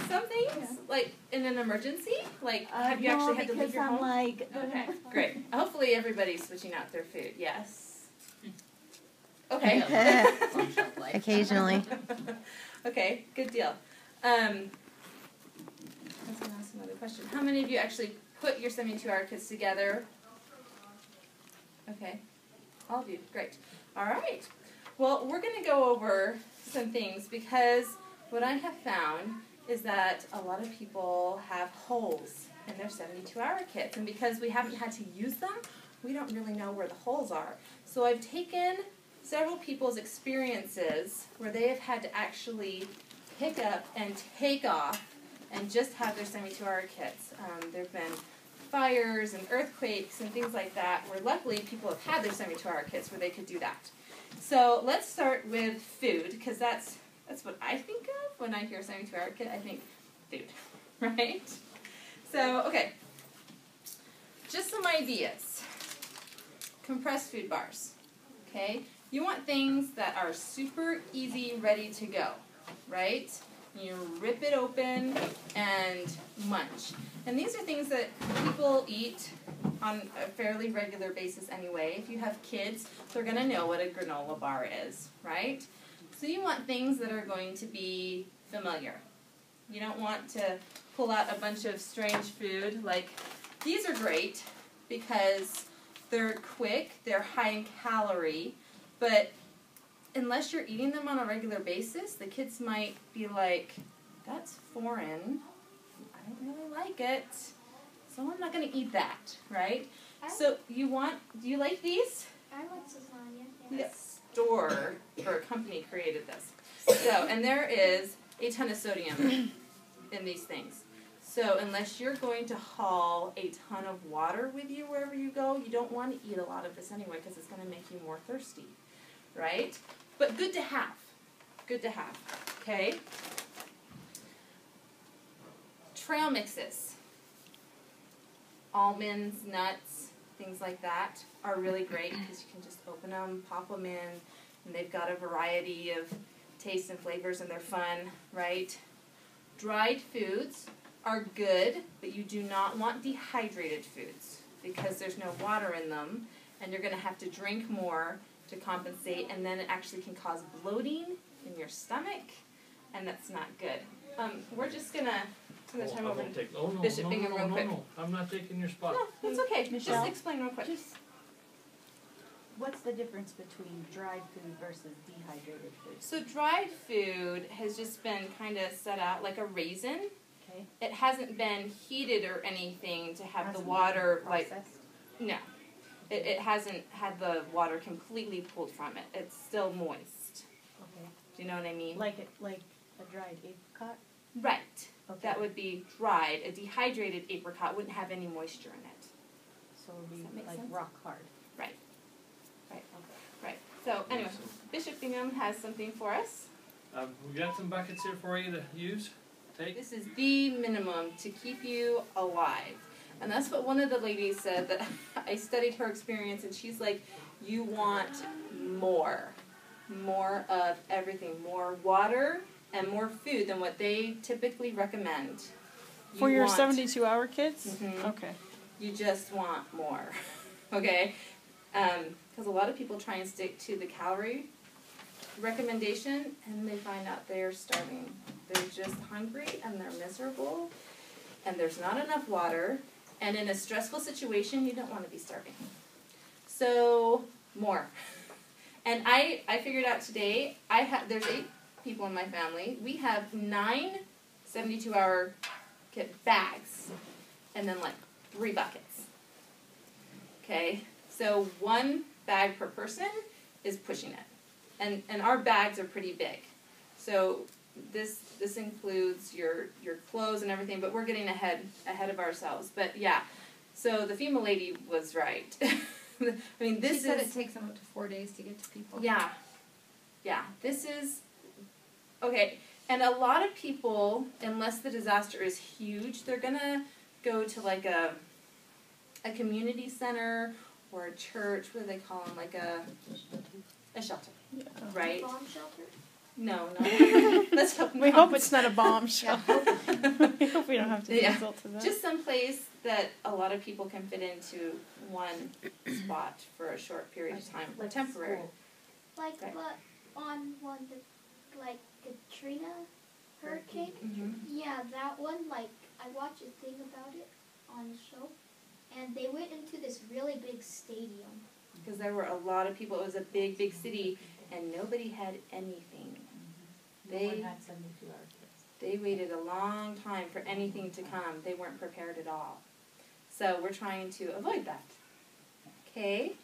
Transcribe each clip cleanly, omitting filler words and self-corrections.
Some things, like in an emergency, like have you actually had to leave your home? Like, okay, great. Hopefully everybody's switching out their food. Yes. Okay. Occasionally. Okay, good deal. I was going to ask another question. How many of you actually put your 72-hour kits together? Okay, all of you. Great. All right. Well, we're going to go over some things because what I have found is that a lot of people have holes in their 72-hour kits. And because we haven't had to use them, we don't really know where the holes are. So I've taken several people's experiences where they have had to actually pick up and take off and just have their 72-hour kits. There have been fires and earthquakes and things like that where luckily people have had their 72-hour kits where they could do that. So let's start with food because that's what I think of when I hear 72-hour kit. I think food, right? So, okay, just some ideas. Compressed food bars, okay? You want things that are super easy, ready to go, right? You rip it open and munch. And these are things that people eat on a fairly regular basis anyway. If you have kids, they're going to know what a granola bar is, right? So you want things that are going to be familiar. You don't want to pull out a bunch of strange food. Like, these are great because they're quick, they're high in calorie, but unless you're eating them on a regular basis, the kids might be like, that's foreign, I don't really like it, so I'm not going to eat that, right? So you want, do you like these? I like lasagna, yes. Store or a company created this. So, and there is a ton of sodium in these things. So unless you're going to haul a ton of water with you wherever you go, you don't want to eat a lot of this anyway because it's going to make you more thirsty, right? But good to have. Good to have. Okay? Trail mixes. Almonds, nuts, things like that are really great because you can just open them, pop them in, and they've got a variety of tastes and flavors and they're fun, right? Dried foods are good, but you do not want dehydrated foods because there's no water in them and you're going to have to drink more to compensate, and then it actually can cause bloating in your stomach, and that's not good. We're just going to turn the time over to Bishop Bingham real quick. No, I'm not taking your spot. No, that's okay. Michelle, just explain real quick. What's the difference between dried food versus dehydrated food? So dried food has just been kind of set out like a raisin. Okay. It hasn't been heated or anything to have the water like no. It hasn't had the water completely pulled from it. It's still moist. Okay. Do you know what I mean? Like a dried apricot? Right. Okay. That would be dried. A dehydrated apricot wouldn't have any moisture in it. So it would be make like sense? rock hard. Right. Right. Okay. Right. So anyway, Bishop Bingham has something for us. We got some buckets here for you to use. Take. This is the minimum to keep you alive. And that's what one of the ladies said, that I studied her experience, and she's like, you want more. More of everything. More water and more food than what they typically recommend. For your 72-hour kits? Mm-hmm. Okay. You just want more. Okay? Because a lot of people try and stick to the calorie recommendation, and they find out they're starving. They're just hungry, and they're miserable, and there's not enough water, and in a stressful situation, you don't want to be starving. So, more. And I figured out today, there's 8 people in my family. We have 9 72-hour kit bags, and then like 3 buckets. Okay? So 1 bag per person is pushing it. And our bags are pretty big. So this includes your clothes and everything, but we're getting ahead of ourselves. But yeah, so the FEMA lady was right. I mean, She said it takes them up to 4 days to get to people. Yeah. Yeah. This is, okay. And a lot of people, unless the disaster is huge, they're going to go to like a community center or a church. What do they call them? Like a shelter. Yeah. Right? Bomb shelter? No, no. Let's hope not. We hope it's not a bombshell. We hope we don't have to Yeah. resort to that. Just some place that a lot of people can fit into one spot for a short period of time, or Like temporary. school. Like, Right. but on one, like Katrina hurricane. Mm-hmm. Yeah, that one. Like, I watched a thing about it on the show, and they went into this really big stadium. Because there were a lot of people. It was a big, big city, and nobody had anything. No They- one had 72-hour kids. They waited a long time for anything to come. They weren't prepared at all. So we're trying to avoid that. Okay.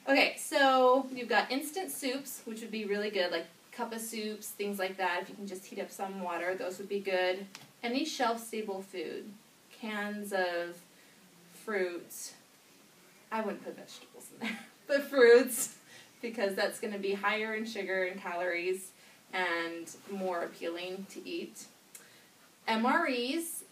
Okay, so you've got instant soups, which would be really good, like cup of soups, things like that. If you can just heat up some water, those would be good. Any shelf-stable food, cans of fruits. I wouldn't put vegetables in there, but fruits, because that's going to be higher in sugar and calories and more appealing to eat. MREs,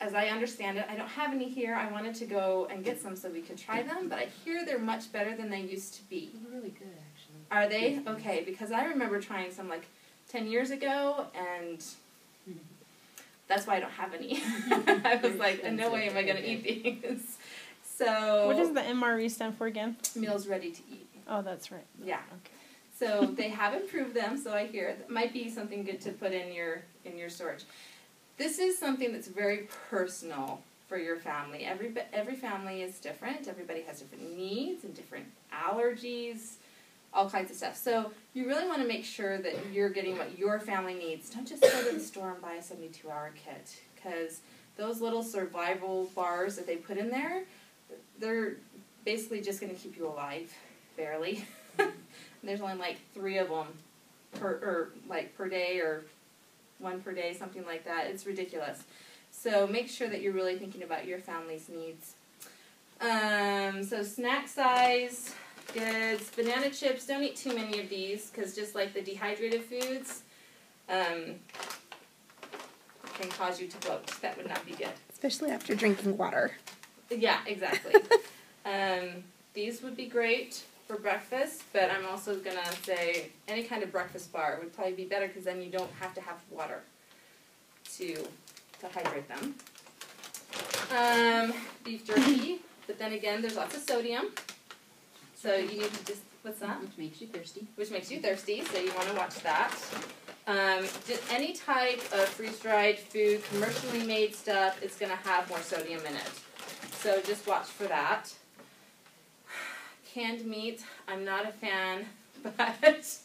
as I understand it, I don't have any here. I wanted to go and get some so we could try them, but I hear they're much better than they used to be. They're really good, actually. Are they? Okay, because I remember trying some like 10 years ago, and that's why I don't have any. I was like, no way am I going to eat these. So, What does the MRE stand for again? meals ready to eat. Oh, that's right. Yeah. Okay. So they have improved them, so I hear that might be something good to put in your storage. This is something that's very personal for your family. Every family is different. Everybody has different needs and different allergies, all kinds of stuff. So you really want to make sure that you're getting what your family needs. Don't just go to the store and buy a 72-hour kit, because those little survival bars that they put in there, they're basically just going to keep you alive, barely. There's only like 3 of them per day, or 1 per day, something like that. It's ridiculous. So make sure that you're really thinking about your family's needs. So snack size goods, banana chips. Don't eat too many of these, because just like the dehydrated foods, can cause you to bloat. That would not be good. Especially after drinking water. Yeah, exactly. These would be great for breakfast, but I'm also going to say any kind of breakfast bar would probably be better, because then you don't have to have water to hydrate them. Beef jerky, but then again, there's lots of sodium. So you need to just, what's that? Which makes you thirsty. Which makes you thirsty, so you want to watch that. Any type of freeze-dried food, commercially made stuff, it's going to have more sodium in it. So just watch for that. Canned meat, I'm not a fan, but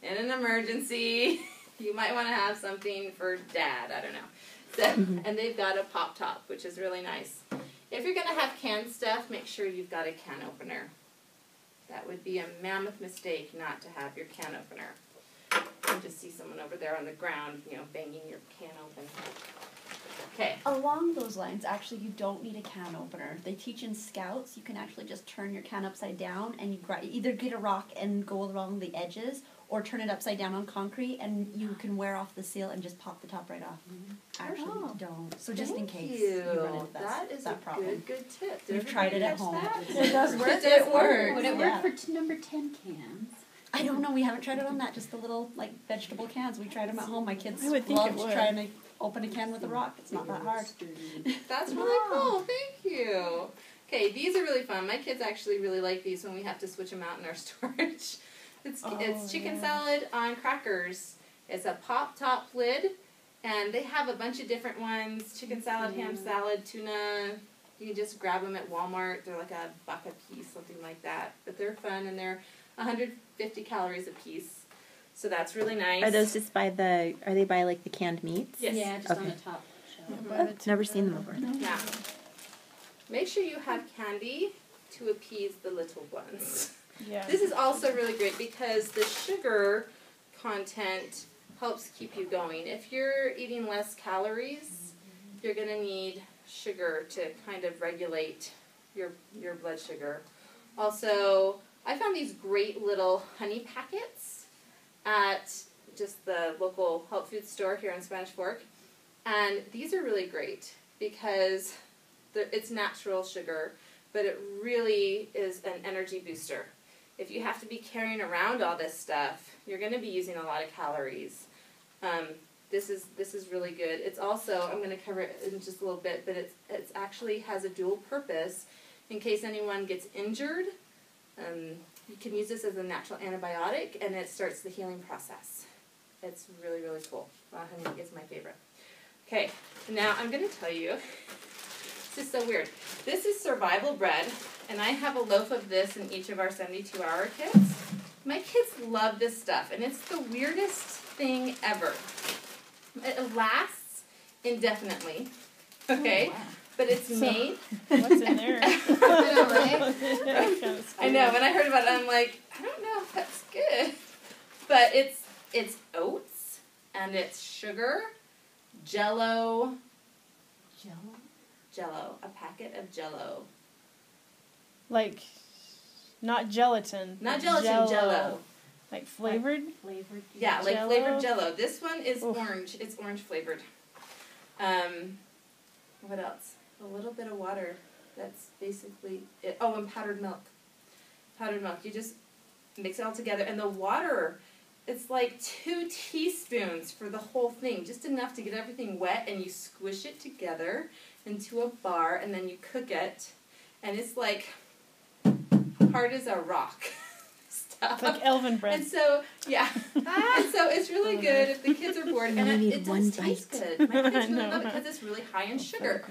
in an emergency, you might want to have something for Dad, I don't know. So, and they've got a pop top, which is really nice. If you're going to have canned stuff, make sure you've got a can opener. That would be a mammoth mistake not to have your can opener. You just see someone over there on the ground, banging your can open. Okay. Along those lines, actually, you don't need a can opener. They teach in Scouts, you can actually just turn your can upside down, and you either get a rock and go along the edges, or turn it upside down on concrete, and you can wear off the seal and just pop the top right off. Actually, Oh. you don't. So just in Thank case you. you run into That is that a problem. good tip. Did We've tried it everybody at home. catch that? It does work. It does work. Would it Yeah. work for number 10 cans? I don't know. We haven't tried it on that. Just the little vegetable cans. We tried them at home. My kids I would think it loved would. trying to open a can with a rock. It's not that hard. That's really cool. Thank you. Okay, these are really fun. My kids actually really like these when we have to switch them out in our storage. It's chicken salad on crackers. It's a pop top lid, and they have a bunch of different ones: chicken salad, ham salad, tuna. You can just grab them at Walmart. They're like $1 a piece, something like that. But they're fun, and they're 150 calories a piece. So that's really nice. Are those just are they by like the canned meats? Yes. Yeah, just on Okay. the top shelf. I've never seen them before. Yeah. Make sure you have candy to appease the little ones. Yeah. This is also really great because the sugar content helps keep you going. If you're eating less calories, you're going to need sugar to kind of regulate your blood sugar. Also, I found these great little honey packets at just the local health food store here in Spanish Fork. And these are really great because it's natural sugar, but it really is an energy booster. If you have to be carrying around all this stuff, you're going to be using a lot of calories. This is really good. It's also, I'm going to cover it in just a little bit, but it's actually has a dual purpose. In case anyone gets injured, you can use this as a natural antibiotic, and it starts the healing process. It's really, really cool. Honey is my favorite. Okay, now I'm going to tell you, this is so weird. This is survival bread, and I have a loaf of this in each of our 72-hour kits. My kids love this stuff, and it's the weirdest thing ever. It lasts indefinitely, okay? Oh, wow. But it's made. What's in there? I know, right? I know. When I heard about it, I'm like, I don't know if that's good. But it's oats, and it's sugar, Jello, a packet of Jello. Like, not gelatin. Not gelatin, Jello. Like flavored? Flavored. Yeah, like Jell-O? flavored Jello. This one is Oof. orange. It's orange flavored. What else? A little bit of water. That's basically it. Oh, and powdered milk. Powdered milk. You just mix it all together. And the water, it's like 2 teaspoons for the whole thing. Just enough to get everything wet, and you squish it together into a bar, and then you cook it. And it's like hard as a rock. Stuff. It's like elven bread. And so, yeah. And so it's really good if the kids are bored. And You it need one does taste bite. good. My kids really No. love it because it's really high in sugar.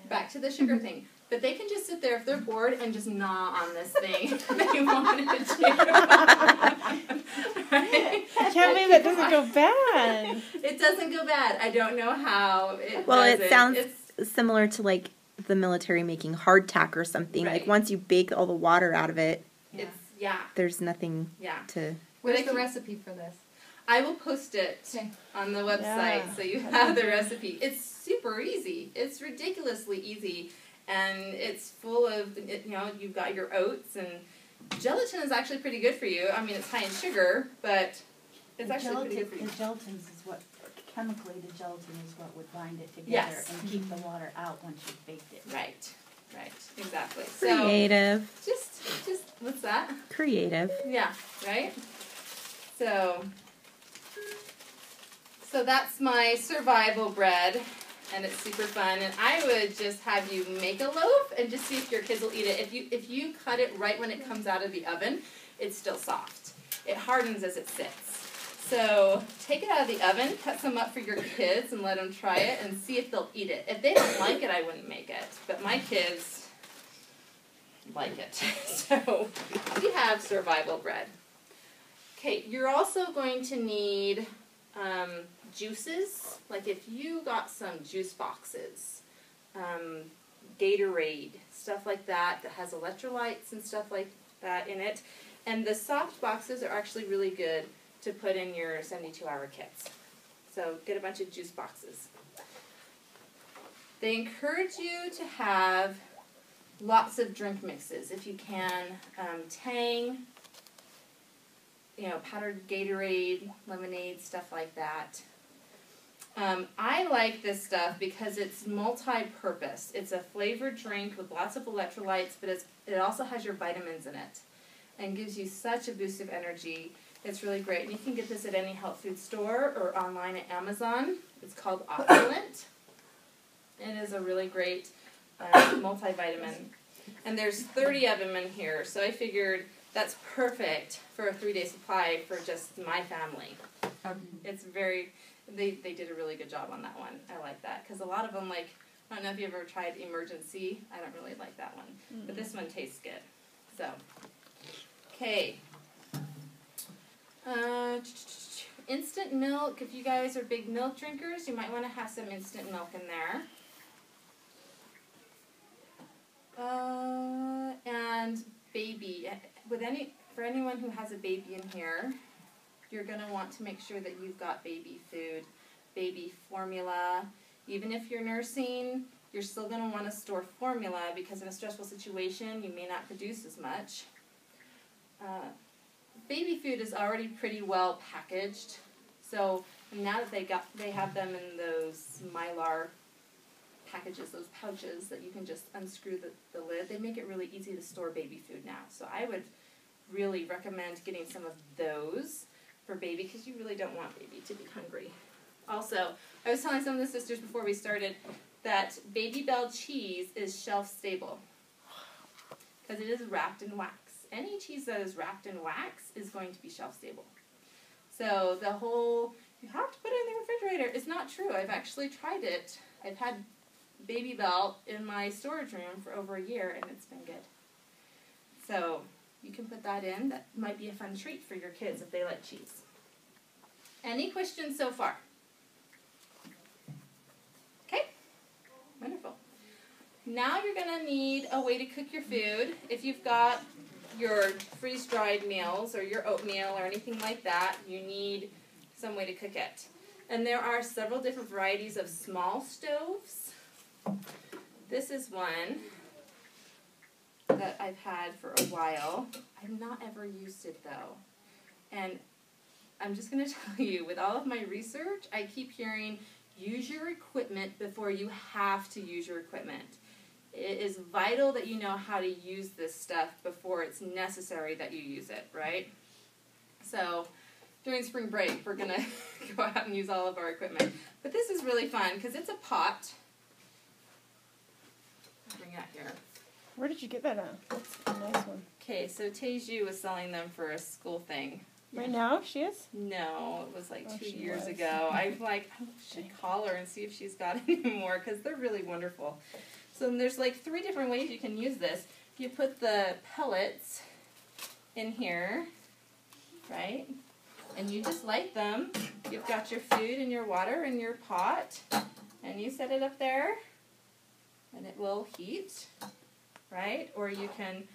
Back to the sugar thing. But they can just sit there if they're bored and just gnaw on this thing. They wanted to do. Right? I can't believe that doesn't go bad. It doesn't go bad. I don't know how it Well, doesn't. it sounds It's, similar to like the military making hardtack or something. Right. Like once you bake all the water out of it, Yeah. yeah. there's nothing Yeah. to. Where's But I the can- recipe for this? I will post it Okay. on the website Yeah. so you have the recipe. It's super easy. It's ridiculously easy, and it's full of, you've got your oats, and gelatin is actually pretty good for you. I mean, it's high in sugar, but it's actually pretty good for you. The gelatins is what, chemically the gelatin is what would bind it together Yes. and keep the water out once you've baked it. Right, exactly. So, Creative. just, what's that? Creative. Yeah, right? So that's my survival bread, and it's super fun. And I would just have you make a loaf and just see if your kids will eat it. If you cut it right when it comes out of the oven, it's still soft. It hardens as it sits. So take it out of the oven, cut some up for your kids, and let them try it and see if they'll eat it. If they don't like it, I wouldn't make it. But my kids like it. So we have survival bread. Okay, you're also going to need juices. Like if you got some juice boxes, Gatorade, stuff like that has electrolytes and stuff like that in it. And the soft boxes are actually really good to put in your 72-hour kits. So get a bunch of juice boxes. They encourage you to have lots of drink mixes if you can. Tang, powdered Gatorade, lemonade, stuff like that. I like this stuff because it's multi-purpose. It's a flavored drink with lots of electrolytes, but it also has your vitamins in it and gives you such a boost of energy. It's really great. And you can get this at any health food store or online at Amazon. It's called Opulent. It is a really great multivitamin. And there's 30 of them in here, so I figured that's perfect for a 3-day supply for just my family. It's they did a really good job on that one. I like that, because a lot of them, like, I don't know if you've ever tried Emergency. I don't really like that one. But this one tastes good. So, okay. Instant milk. If you guys are big milk drinkers, you might want to have some instant milk in there. And baby. For anyone who has a baby in here, you're going to want to make sure that you've got baby food, baby formula. Even if you're nursing, you're still going to want to store formula because in a stressful situation, you may not produce as much. Baby food is already pretty well packaged. So now that they have them in those Mylar packages, those pouches that you can just unscrew the lid, they make it really easy to store baby food now. So I would really recommend getting some of those. for baby because you really don't want baby to be hungry. Also, I was telling some of the sisters before we started that Baby Bell cheese is shelf stable because it is wrapped in wax. Any cheese that is wrapped in wax is going to be shelf stable. So the whole, you have to put it in the refrigerator, is not true. I've actually tried it. I've had Baby Bell in my storage room for over a year, and it's been good. So you can put that in. That might be a fun treat for your kids if they like cheese. Any questions so far? Okay, wonderful. Now you're going to need a way to cook your food. If you've got your freeze-dried meals or your oatmeal or anything like that, you need some way to cook it. And there are several different varieties of small stoves. This is one that I've had for a while. I've not ever used it though. And I'm just going to tell you, with all of my research, I keep hearing, use your equipment before you have to use your equipment. It is vital that you know how to use this stuff before it's necessary that you use it, right? So during spring break, we're going to go out and use all of our equipment. But this is really fun because it's a pot. I'll bring that here. Where did you get that at? That's a nice one. Okay, so Teju was selling them for a school thing. Right now, she is? No, it was like Oh, 2 she years was. ago. I should call her and see if she's got any more because they're really wonderful. So there's like 3 different ways you can use this. You put the pellets in here, right? And you just light them. You've got your food and your water in your pot, and you set it up there, and it will heat, right? Or you can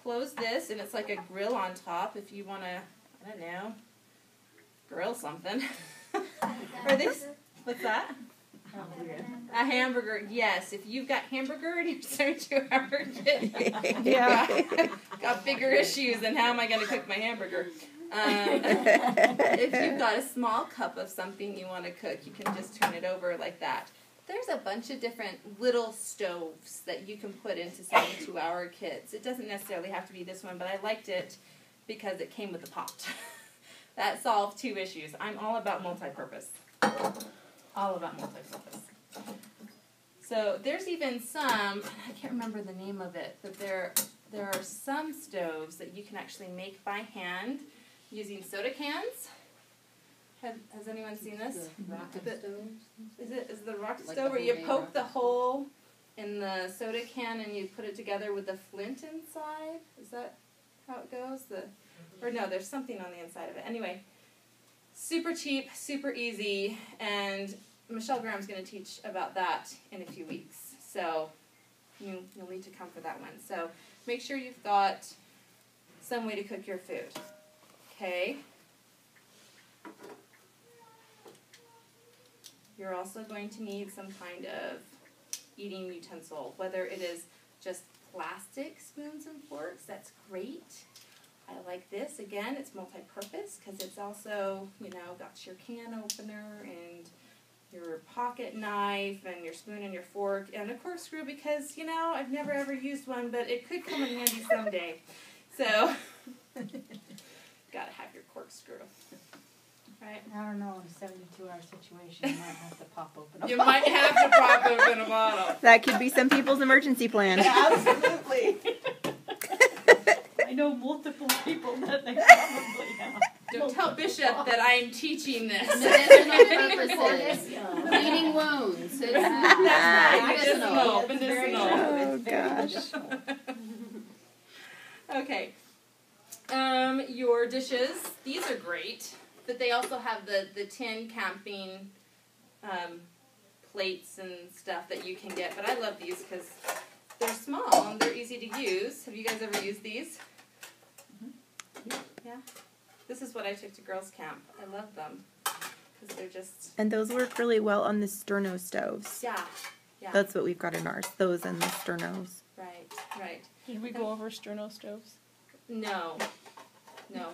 close this, and it's like a grill on top if you want to, I don't know, grill something. Are these? What's that? A hamburger, yes. If you've got hamburger and you're starting to ever got bigger issues, then how am I going to cook my hamburger? If you've got a small cup of something you want to cook, you can just turn it over like that. There's a bunch of different little stoves that you can put into 72-hour kits. It doesn't necessarily have to be this one, but I liked it because it came with a pot. That solved 2 issues. I'm all about multi-purpose. All about multi-purpose. So there's even some, I can't remember the name of it, but there are some stoves that you can actually make by hand using soda cans. Has anyone seen this? Rocket stoves? Is the rocket Like stove the where you homemade poke rocket the hole in the soda can and you put it together with the flint inside? Is that how it goes? Or no, there's something on the inside of it. Anyway, super cheap, super easy, and Michelle Graham's going to teach about that in a few weeks. So you'll need to come for that one. So make sure you've got some way to cook your food. Okay? You're also going to need some kind of eating utensil, whether it is just plastic spoons and forks, that's great. I like this. Again, it's multi-purpose because it's also, got your can opener and your pocket knife and your spoon and your fork and a corkscrew because, I've never ever used one, but it could come in handy someday. So, gotta have your corkscrew. Right? I don't know, in a 72-hour situation, you might have to pop open a You bottle. might have to pop open a bottle. That could be some people's emergency plan. Absolutely. I know multiple people that they probably have. Don't tell Bishop that I'm teaching this. Medicinal purposes. Cleaning wounds. It's That's medicinal. medicinal. Oh, gosh. Okay. Your dishes, these are great, but they also have the tin camping plates and stuff that you can get. But I love these because they're small and they're easy to use. Have you guys ever used these? Yeah. This is what I took to girls' camp. I love them because they're just... And those work really well on the sterno stoves. Yeah. Yeah. That's what we've got in ours, those and the sternos. Right. Did we go over sterno stoves? No,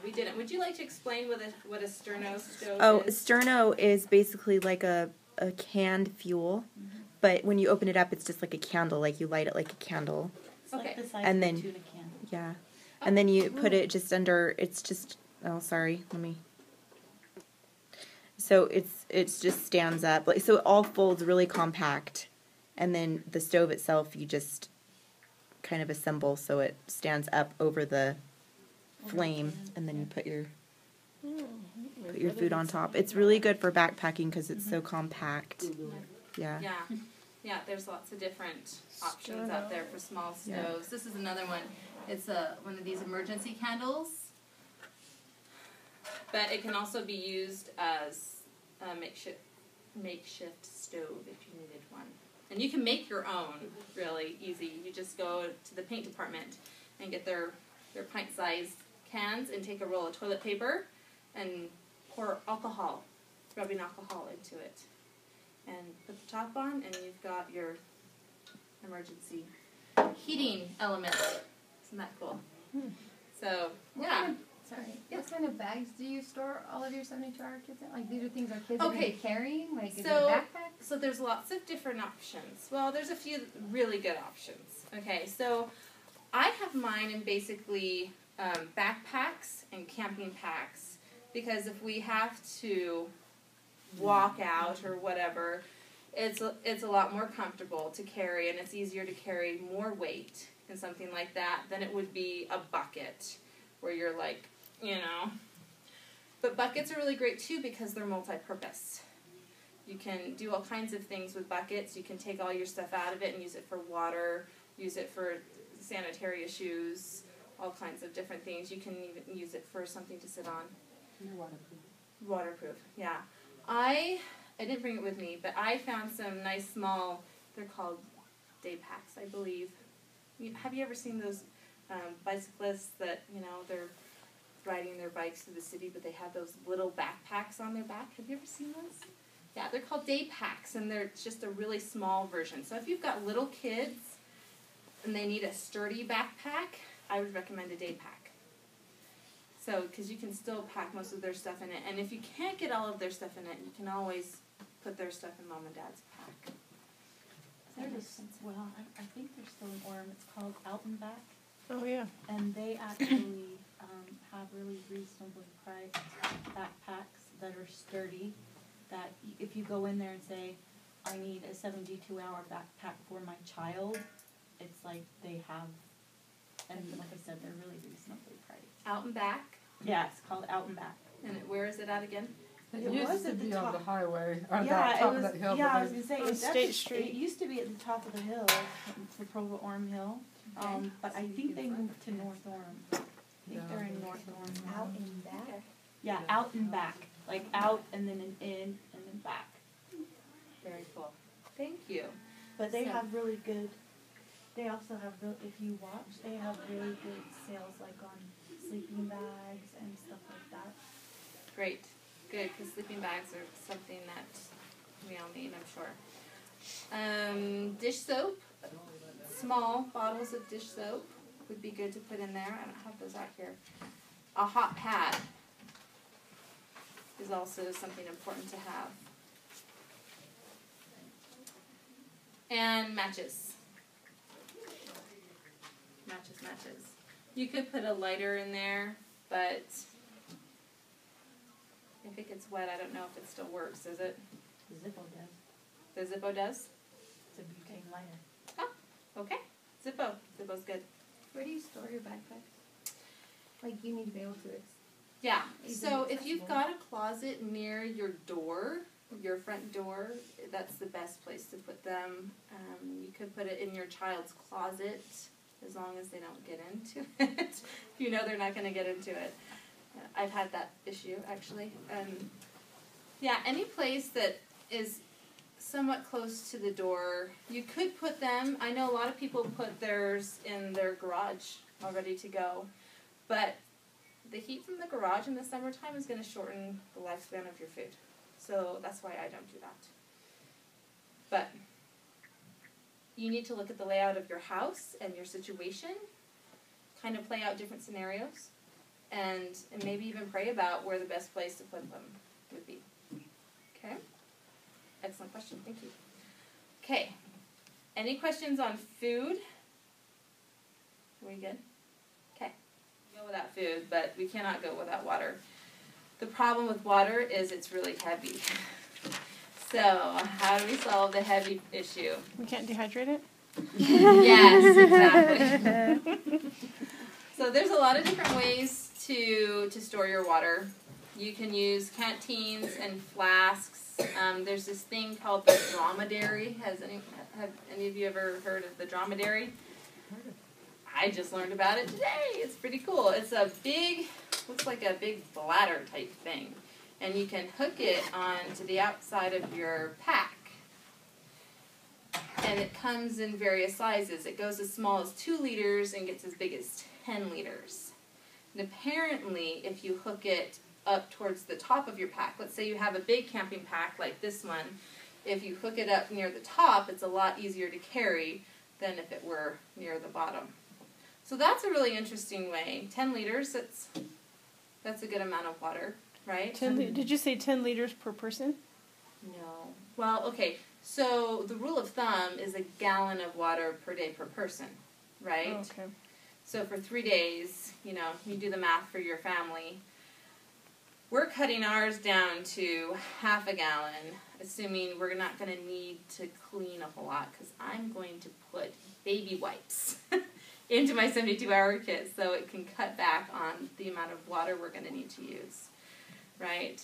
we didn't. Would you like to explain what a sterno stove Oh, is? sterno is basically like a canned fuel, but when you open it up, it's just like a candle, like you light it like a candle. It's like the size And of a then- tuna can. Yeah. And then you put it just under, it's just, oh, sorry, let me, So it's just stands up. Like, so it all folds really compact. And then the stove itself, you just kind of assemble so it stands up over the flame, and then you put your food on top. It's really good for backpacking because it's so compact. Yeah. Yeah, there's lots of different options out there for small stoves. Yeah. This is another one. It's one of these emergency candles, but it can also be used as a makeshift stove if you needed one. And you can make your own really easy. You just go to the paint department and get their pint-sized cans and take a roll of toilet paper and pour rubbing alcohol into it. And put the top on, and you've got your emergency heating element. Isn't that cool? So, yeah. What kind of bags do you store all of your 72-hour kids in? Like, these are things our kids are going to Okay. be carrying? Like, is it So- a backpack? So there's lots of different options. Well, there's a few really good options. Okay, so I have mine in basically backpacks and camping packs, because if we have to walk out or whatever, it's a lot more comfortable to carry, and it's easier to carry more weight in something like that than it would be a bucket where you're like, you know. But buckets are really great too because they're multi-purpose. You can do all kinds of things with buckets. You can take all your stuff out of it and use it for water, use it for sanitary issues, all kinds of different things. You can even use it for something to sit on. Waterproof, yeah. I didn't bring it with me, but I found some nice small, they're called day packs, I believe. Have you ever seen those bicyclists that, you know, they're riding their bikes through the city, but they have those little backpacks on their back? Have you ever seen those? Yeah, they're called day packs, and they're just a really small version. So if you've got little kids and they need a sturdy backpack, I would recommend a day pack. So, because you can still pack most of their stuff in it, and if you can't get all of their stuff in it, you can always put their stuff in Mom and Dad's pack. Well, I think they're still in Orem. It's called Out and Back, Oh, yeah. and they actually have really reasonably priced backpacks that are sturdy. That if you go in there and say, I need a 72-hour backpack for my child, it's like they have, and like I said, they're really reasonably priced. Out and Back, Yeah, it's called Out and Back. and where is it at again? It It used was to at the be on top. the highway, or Yeah, the it top was. of that hill. Yeah, I but was gonna say On it's State actually- Street. It used to be at the top of the hill, the Provo Orem Hill. Okay. But I think they moved to North Orem. I think they're in North Orem. now. Out and back. Yeah, out and back, like out and then an in and then back. Very cool. Thank you. But they So- have really good. They also have if you watch, they have really good sales like on sleeping bags and stuff like that. Great. Good, because sleeping bags are something that we all need, I'm sure. Dish soap. Small bottles of dish soap would be good to put in there. I don't have those out here. A hot pad is also something important to have. And matches. Matches. You could put a lighter in there, but if it gets wet, I don't know if it still works, does it? Zippo does. The Zippo does? It's a butane lighter. Okay. Zippo's good. Where do you store your backpacks? Like, you need to be able to. Yeah. Easily So if you've accessible. got a closet near your door, your front door, that's the best place to put them. You could put it in your child's closet as long as they don't get into it. You know they're not going to get into it. I've had that issue, actually. Yeah, any place that is somewhat close to the door, you could put them. I know a lot of people put theirs in their garage all ready to go. But the heat from the garage in the summertime is going to shorten the lifespan of your food. So that's why I don't do that. But you need to look at the layout of your house and your situation, kind of play out different scenarios, and maybe even pray about where the best place to put them would be. Okay? Excellent question. Thank you. Okay. Any questions on food? Are we good? Okay. Go without food, but we cannot go without water. The problem with water is it's really heavy. So how do we solve the heavy issue? We can't dehydrate it? Yes, exactly. So there's a lot of different ways to store your water. You can use canteens and flasks. There's this thing called the dromedary. Have any of you ever heard of the dromedary? I just learned about it today. It's pretty cool. It's a big, looks like a big bladder type thing. And you can hook it onto the outside of your pack. And it comes in various sizes. It goes as small as 2 liters and gets as big as 10 liters. And apparently, if you hook it up towards the top of your pack, let's say you have a big camping pack like this one, if you hook it up near the top, it's a lot easier to carry than if it were near the bottom. So that's a really interesting way. 10 liters, that's a good amount of water, right? Did you say 10 liters per person? No. Well, okay. So the rule of thumb is a gallon of water per day per person, right? Oh, okay. So for 3 days, you do the math for your family. We're cutting ours down to half a gallon, assuming we're not going to need to clean a whole lot, because I'm going to put baby wipes into my 72-hour kit so it can cut back on the amount of water we're going to need to use, right?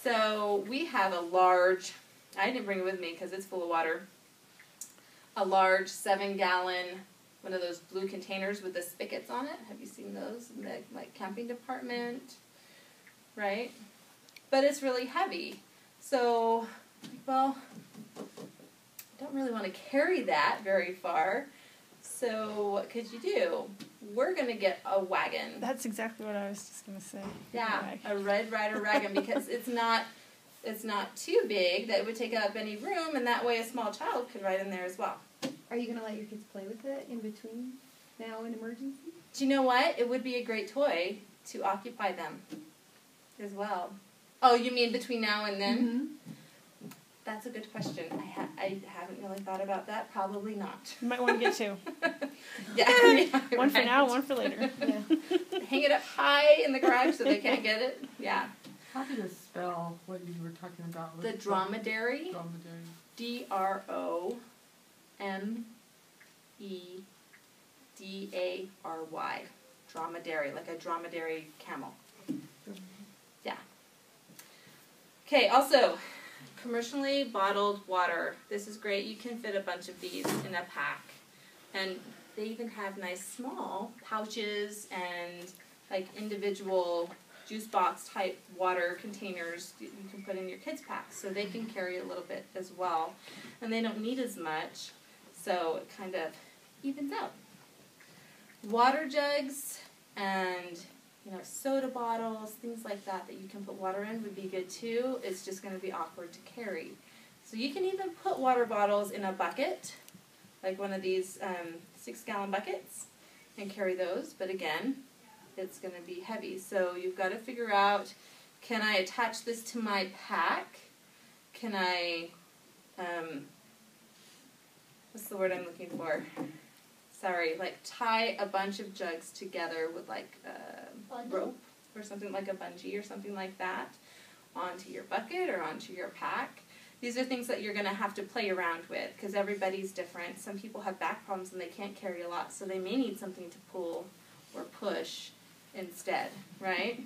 So we have a large, I didn't bring it with me because it's full of water, a large 7-gallon, one of those blue containers with the spigots on it. Have you seen those in the camping department? Right? But it's really heavy. So, well, I don't really want to carry that very far. So what could you do? We're going to get a wagon. That's exactly what I was just going to say. Yeah, a Red Ryder wagon, because it's not too big that it would take up any room, and that way a small child could ride in there as well. Are you gonna let your kids play with it in between now and emergency? Do you know what? It would be a great toy to occupy them as well. Oh, you mean between now and then? Mm-hmm. That's a good question. I haven't really thought about that. Probably not. You might want to get 2. Yeah. One for now, one for later. Yeah. Hang it up high in the garage so they can't get it. Yeah. How do you spell what you were talking about? The dromedary. Dromedary. D-R-O-M-E-D-A-R-Y. Dromedary, like a dromedary camel. Yeah. Okay, also, commercially bottled water. This is great. You can fit a bunch of these in a pack. And they even have nice small pouches and like individual juice box type water containers you can put in your kids' packs, so they can carry a little bit as well. And they don't need as much, so it kind of evens out. Water jugs and soda bottles, things like that you can put water in would be good too. It's just going to be awkward to carry. So you can even put water bottles in a bucket, like one of these 6-gallon buckets, and carry those, but again, it's going to be heavy. So you've got to figure out, can I attach this to my pack? Can I, what's the word I'm looking for? Sorry, like tie a bunch of jugs together with like a rope or something, like a bungee or something like that onto your bucket or onto your pack. These are things that you're going to have to play around with because everybody's different. Some people have back problems and they can't carry a lot, so they may need something to pull or push instead, right?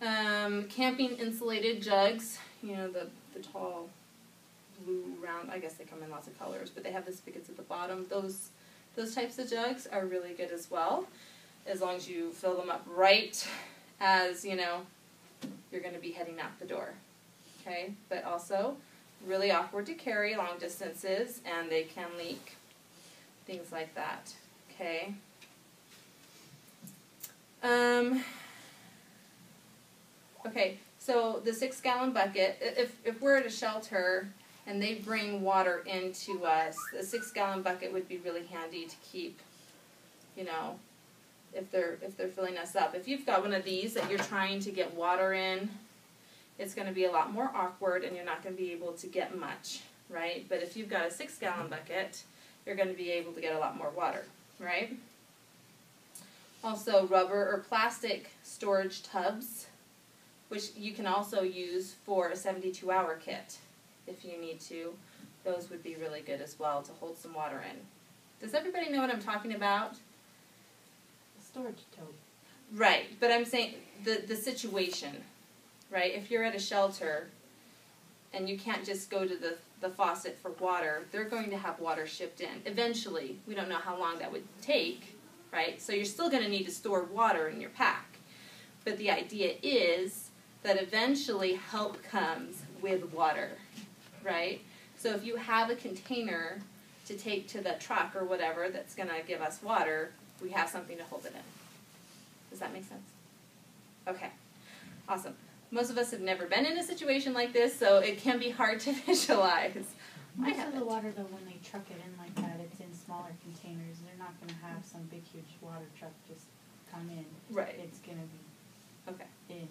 Camping insulated jugs, the tall blue round, I guess they come in lots of colors, but they have the spigots at the bottom. Those types of jugs are really good as well, as long as you fill them up right as, you're going to be heading out the door, okay? But also really awkward to carry long distances, and they can leak, things like that, okay? Okay, so the 6-gallon bucket, if we're at a shelter and they bring water into us, the 6-gallon bucket would be really handy to keep, if they're filling us up. If you've got one of these that you're trying to get water in, it's going to be a lot more awkward and you're not going to be able to get much, right? But if you've got a 6-gallon bucket, you're going to be able to get a lot more water, right? Also rubber or plastic storage tubs, which you can also use for a 72-hour kit if you need to. Those would be really good as well to hold some water in. Does everybody know what I'm talking about? Storage tote. Right, but I'm saying the situation, right? If you're at a shelter and you can't just go to the faucet for water, they're going to have water shipped in. Eventually, we don't know how long that would take, right? So you're still going to need to store water in your pack. But the idea is that eventually help comes with water, right? So if you have a container to take to the truck or whatever that's going to give us water, we have something to hold it in. Does that make sense? Okay, awesome. Most of us have never been in a situation like this, so it can be hard to visualize. I Most of the haven't. water, though, when they truck it in like that, it's in smaller containers. They're not going to have some big, huge water truck just come in. Right. It's going to be Okay. in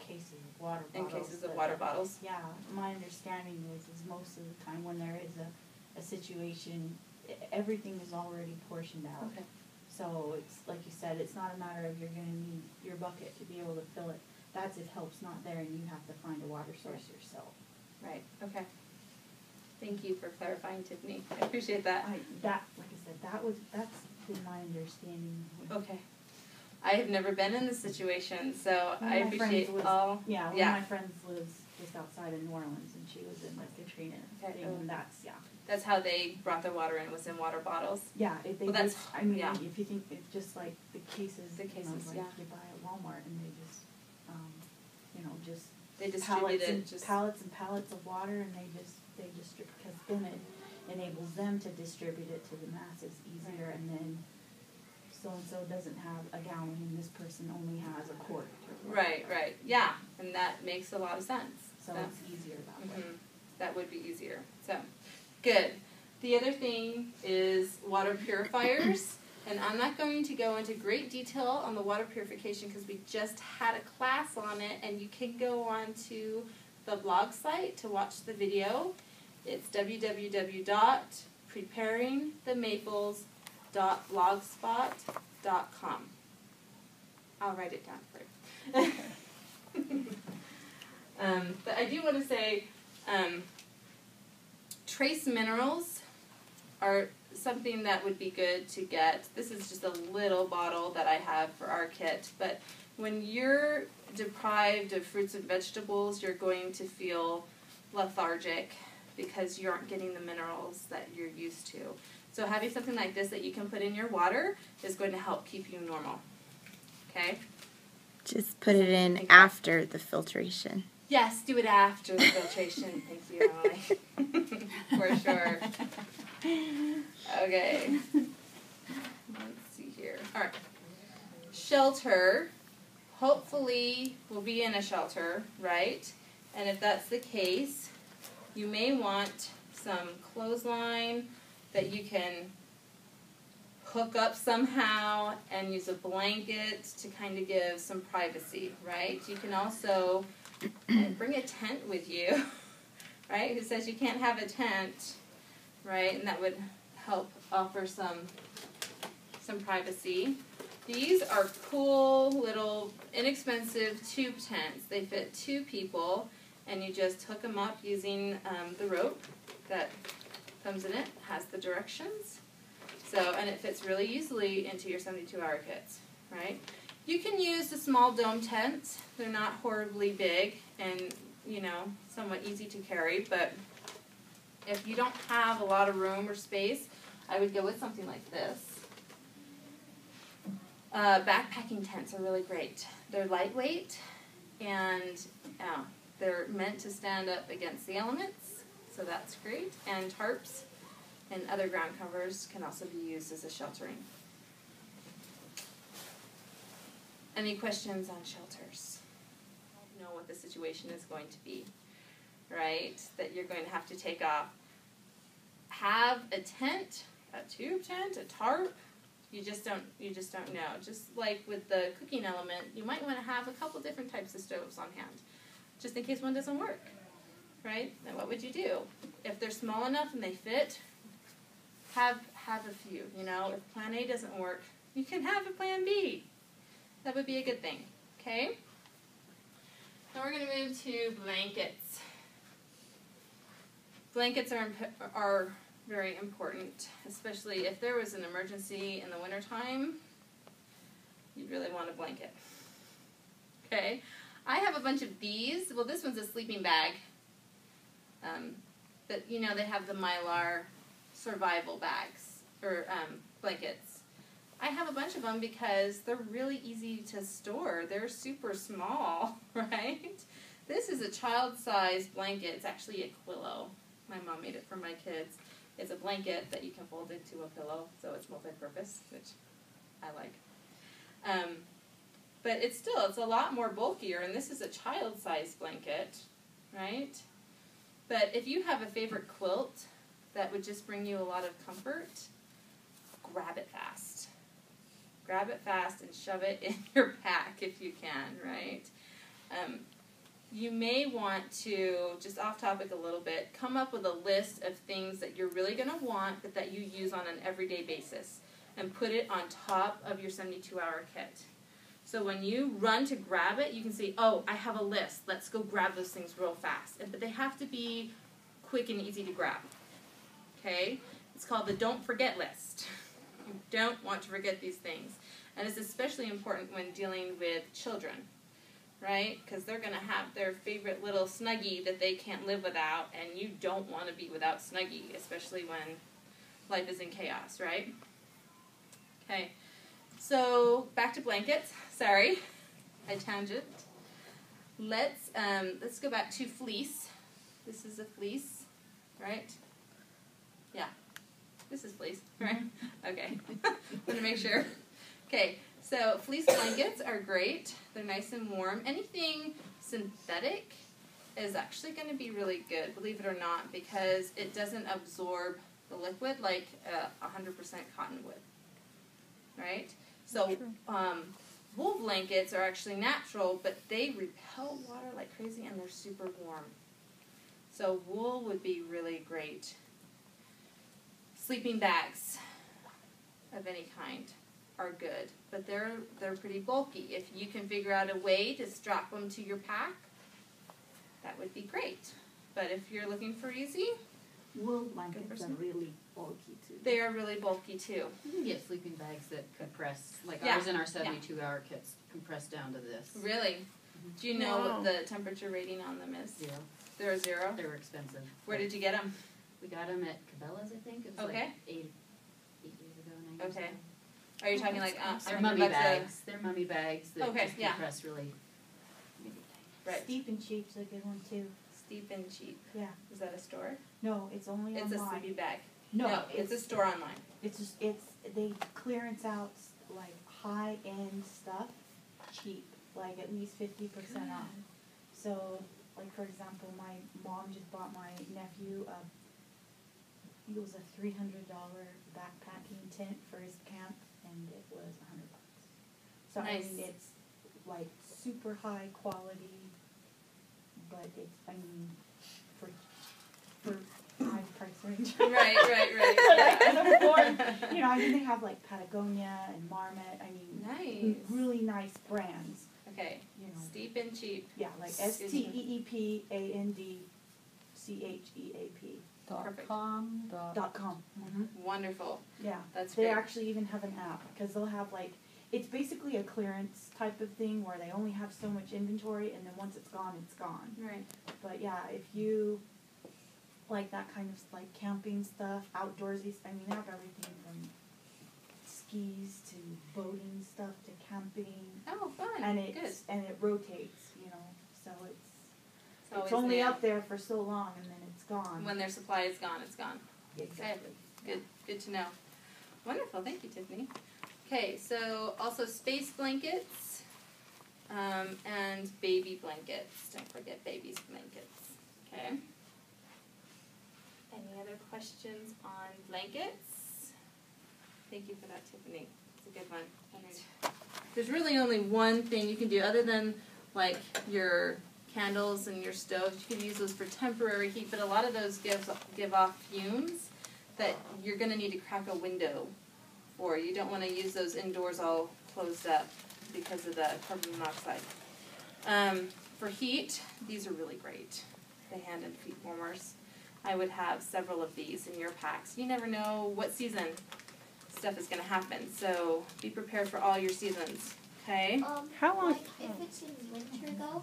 cases of water In bottles. cases of but, water bottles. Yeah, my understanding is most of the time when there is a situation, everything is already portioned out. Okay. So it's, like you said, it's not a matter of you're going to need your bucket to be able to fill it. That's if help's not there and you have to find a water source yourself. Right. Okay. Thank you for clarifying, Tiffany. I appreciate that. Like I said, that's been my understanding. Okay. I have never been in this situation, so One I of my appreciate friends all. Yeah, one Yeah. of my friends lives just outside of New Orleans, and she was in the Katrina Okay. thing, and that's, yeah. That's how they brought their water in, was in water bottles. Yeah, they Well, that's- just, I mean, yeah. if you think, it's just like the cases, The cases, like yeah. you buy at Walmart, and they just, just They distributed just pallets and pallets of water, and they distribute, because then it enables them to distribute it to the masses easier, Right. and then so-and-so doesn't have a gallon, and this person only has a quart. or Right, whatever. right. Yeah, and that makes a lot of sense. So That- it's easier that way. mhm. That would be easier. So, good. The other thing is water purifiers. And I'm not going to go into great detail on the water purification because we just had a class on it, and you can go on to the blog site to watch the video. It's www.preparingthemaples.blogspot.com. I'll write it down for you. But I do want to say trace minerals are something that would be good to get. This is just a little bottle that I have for our kit, but when you're deprived of fruits and vegetables, you're going to feel lethargic because you aren't getting the minerals that you're used to. So having something like this that you can put in your water is going to help keep you normal. Okay? Just put it in after the filtration. Yes, do it after the filtration. Thank you, Emily. For sure. Okay. Let's see here. All right. Shelter. Hopefully, we'll be in a shelter, right? And if that's the case, you may want some clothesline that you can hook up somehow and use a blanket to kind of give some privacy, right? You can also bring a tent with you, right? Who says you can't have a tent, right? And that would help offer some privacy. These are cool little inexpensive tube tents. They fit 2 people, and you just hook them up using the rope that comes in it, has the directions. So, and it fits really easily into your 72-hour kits, right? You can use the small dome tents. They're not horribly big and, somewhat easy to carry, but if you don't have a lot of room or space, I would go with something like this. Backpacking tents are really great. They're lightweight, and they're meant to stand up against the elements, so that's great. And tarps and other ground covers can also be used as a sheltering. Any questions on shelters? You know what the situation is going to be, right? That you're going to have to take off. Have a tent, a tube tent, a tarp. You just don't know. Just like with the cooking element, you might want to have a couple different types of stoves on hand, just in case one doesn't work, right? Then what would you do? If they're small enough and they fit, have a few. If Plan A doesn't work, You can have a plan B. That would be a good thing, okay? Now we're going to move to blankets. Blankets are very important, especially if there was an emergency in the wintertime. You'd really want a blanket. Okay, I have a bunch of these. Well, this one's a sleeping bag. But, you know, they have the Mylar survival bags, or blankets. I have a bunch of them because they're really easy to store. They're super small, right? This is a child-sized blanket. It's actually a Quillo. My mom made it for my kids. It's a blanket that you can fold into a pillow, so it's multi-purpose, which I like. But it's a lot more bulkier, and this is a child-sized blanket, right? But if you have a favorite quilt that would just bring you a lot of comfort, grab it fast. Grab it fast and shove it in your pack if you can, right? You may want to, just off topic a little bit, come up with a list of things that you're really going to want but that you use on an everyday basis and put it on top of your 72-hour kit. So when you run to grab it, you can say, oh, I have a list. Let's go grab those things real fast. But they have to be quick and easy to grab. Okay? It's called the don't forget list. You don't want to forget these things. And it's especially important when dealing with children, right? Because they're going to have their favorite little Snuggie that they can't live without, and you don't want to be without Snuggie, especially when life is in chaos, right? Okay. So back to blankets. Sorry, I tangent. Let's go back to fleece. This is a fleece, right? Yeah, this is fleece, right? Okay, want to make sure. Okay, so fleece blankets are great. They're nice and warm. Anything synthetic is actually going to be really good, believe it or not, because it doesn't absorb the liquid like 100% cotton would, right? So wool blankets are actually natural, but they repel water like crazy and they're super warm. So wool would be really great. Sleeping bags of any kind are good, but they're pretty bulky. If you can figure out a way to strap them to your pack, that would be great. But if you're looking for easy, Wool blankets are really bulky too. they are really bulky too. You can get sleeping bags that compress, like Yeah. ours in our 72-hour kits compress down to this. Really? Do you know Wow. what the temperature rating on them is? 0. They're a 0? They were expensive. Where did you get them? We got them at Cabela's, I think. It was Okay. like 8 years ago, 9 years Okay. ago. Are you talking like They're 100 mummy bucks bags. They're mummy bags that Okay, just yeah. compress really. Right. Steep and Cheap's a good one too. Steep and Cheap. Yeah. Is that a store? No, it's only It's a online. sleepy bag. No, it's a store online. It's just they clearance out like high end stuff cheap, like at least 50% off. So, like for example, my mom just bought my nephew it was a $300 backpacking tent for his camp, and it was $100. So Nice. I mean, it's like super high quality, but it's for high price range. Right. And of course, you know, I mean, they have like Patagonia and Marmot. I mean, Nice. really nice brands. Okay. You know, Steep and Cheap. yeah, like Excuse me. STEEPANDCHEAP Perfect. .com. .com. Wonderful. Yeah, That's they great. actually even have an app because they'll have like it's basically a clearance type of thing where they only have so much inventory, and then once it's gone, it's gone. Right. But yeah, if you like that kind of like camping stuff, outdoorsy, I mean, they have everything from skis to boating stuff to camping, Oh, fun. and Good. it rotates, you know, so it's always only there. up there for so long, and then it's gone. When their supply is gone, it's gone. Exactly. Good to know. Wonderful. Thank you, Tiffany. Okay, so also space blankets and baby blankets. Don't forget baby's blankets. Okay. Any other questions on blankets? Thank you for that, Tiffany. It's a good one. There's really only one thing you can do other than like your candles and your stoves. You can use those for temporary heat, but a lot of those give off fumes that you're going to need to crack a window for. You don't want to use those indoors all closed up because of the carbon monoxide. For heat, these are really great. The hand and feet warmers. I would have several of these in your packs. You never know what season stuff is going to happen, so be prepared for all your seasons. Okay? How long? Like, if it's in winter though,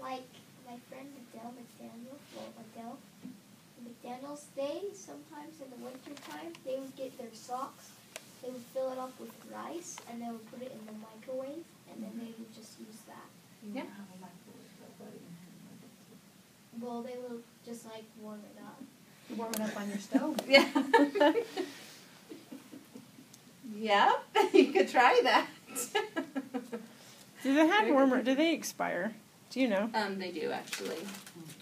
like my friend Adele McDaniels, they sometimes in the winter time, they would get their socks, they would fill it up with rice, and they would put it in the microwave, and then they would just use that. Yeah. Well, they would just like warm it up. Warm it up on your stove. Yeah. Yep, you could try that. Do the hand warmer? Do they expire? Do you know? They do actually.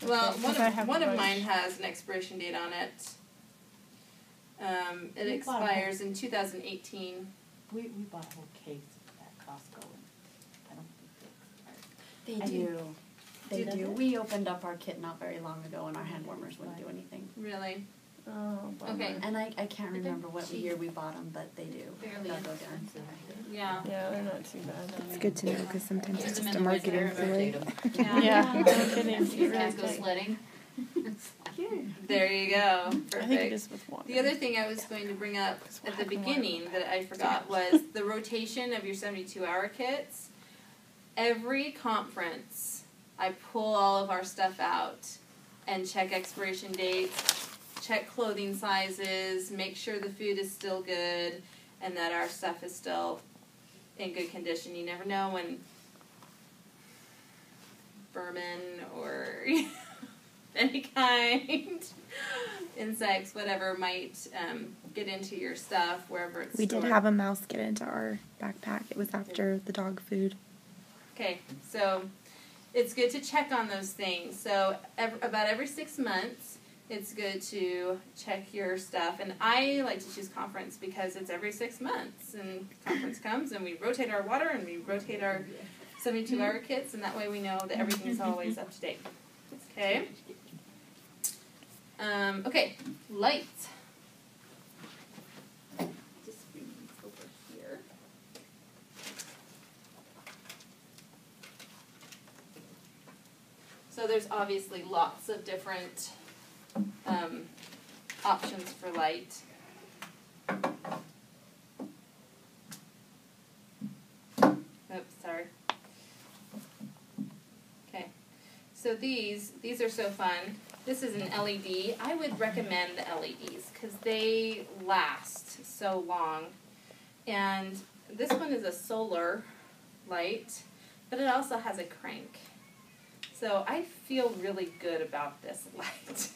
Well, Because I have one a of bunch. mine has an expiration date on it. It We bought a expires in 2018. We bought a whole case at Costco, and I don't think They I do. They Does do. it? We opened up our kit not very long ago, and our hand warmers wouldn't do anything. Really? Oh, bummer. Okay. And I can't But they're remember what cheap. year we bought them, but they do. Fairly They'll go down. inexpensive. Yeah. Yeah, they're not too bad. It's good to know because sometimes Use it's them just in a the winter marketing and ploy. rotate 'em. Yeah. Yeah, no kidding. Your You're kids go right. sledding. There you go. I think it Perfect. is with water. The other thing I was going to bring up at the beginning that I forgot was the rotation of your 72-hour kits. Every conference, I pull all of our stuff out and check expiration dates, check clothing sizes, make sure the food is still good, and that our stuff is still in good condition. You never know when vermin or any kind, insects, whatever, might get into your stuff wherever it's We did stored. have a mouse get into our backpack. It was after the dog food. Okay, so it's good to check on those things. So about every 6 months, it's good to check your stuff. And I like to choose conference because it's every 6 months. And conference comes and we rotate our water and we rotate our 72-hour kits. And that way we know that everything's always up to date. Okay. Okay, lights. Just bring these over here. So there's obviously lots of different options for light. Oops, sorry. Okay, so these are so fun. This is an LED. I would recommend the LEDs because they last so long. And this one is a solar light, but it also has a crank. So I feel really good about this light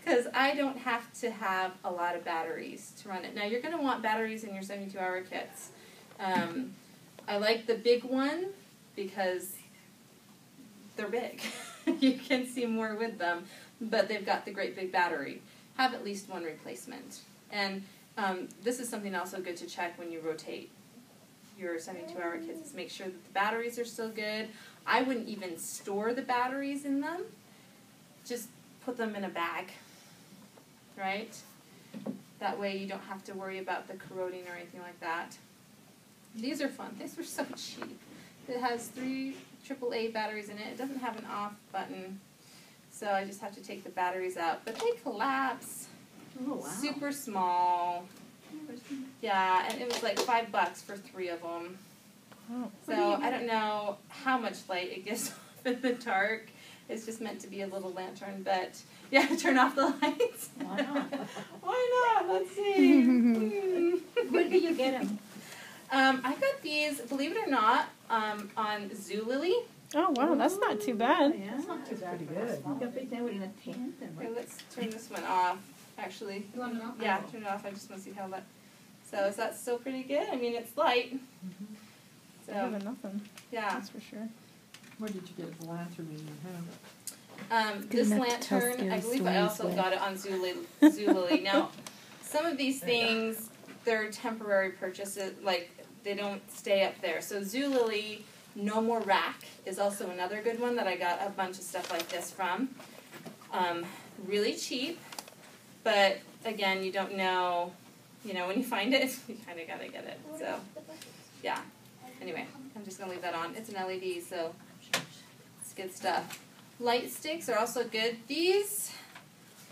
because I don't have to have a lot of batteries to run it. Now you're going to want batteries in your 72-hour kits. I like the big one because they're big. You can see more with them, but they've got the great big battery. Have at least one replacement. And this is something also good to check when you rotate your 72-hour kits is make sure that the batteries are still good. I wouldn't even store the batteries in them. Just put them in a bag, right? That way you don't have to worry about the corroding or anything like that. These are fun. These were so cheap. It has 3 AAA batteries in it. It doesn't have an off button, so I just have to take the batteries out. But they collapse. Oh, wow. Super small. Yeah, and it was like $5 for 3 of them. Oh. So I don't know how much light it gives off in the dark. It's just meant to be a little lantern, but yeah, turn off the lights. Why not? Why not? Let's see. Where did you get them? I got these, believe it or not, on Zulily. Oh, wow, that's not too bad. That's not too bad. Pretty good. You got big down in a tent and Okay, let's turn this one off, actually. You want it off? Yeah, turn it off. I just want to see how that. So is that still pretty good? I mean, it's light. Better than So, nothing, yeah. that's for sure. Where did you get the lantern in your house? Good This enough to tell lantern, I scary believe I stories also with. got it on Zulily. Now, some of these things, they're temporary purchases, like they don't stay up there. So Zulily, No More Rack is also another good one that I got a bunch of stuff like this from. Really cheap, but again, you don't know you know, when you find it, you kind of gotta get it. So, yeah. Anyway, I'm just gonna leave that on. It's an LED, so it's good stuff. Light sticks are also good. These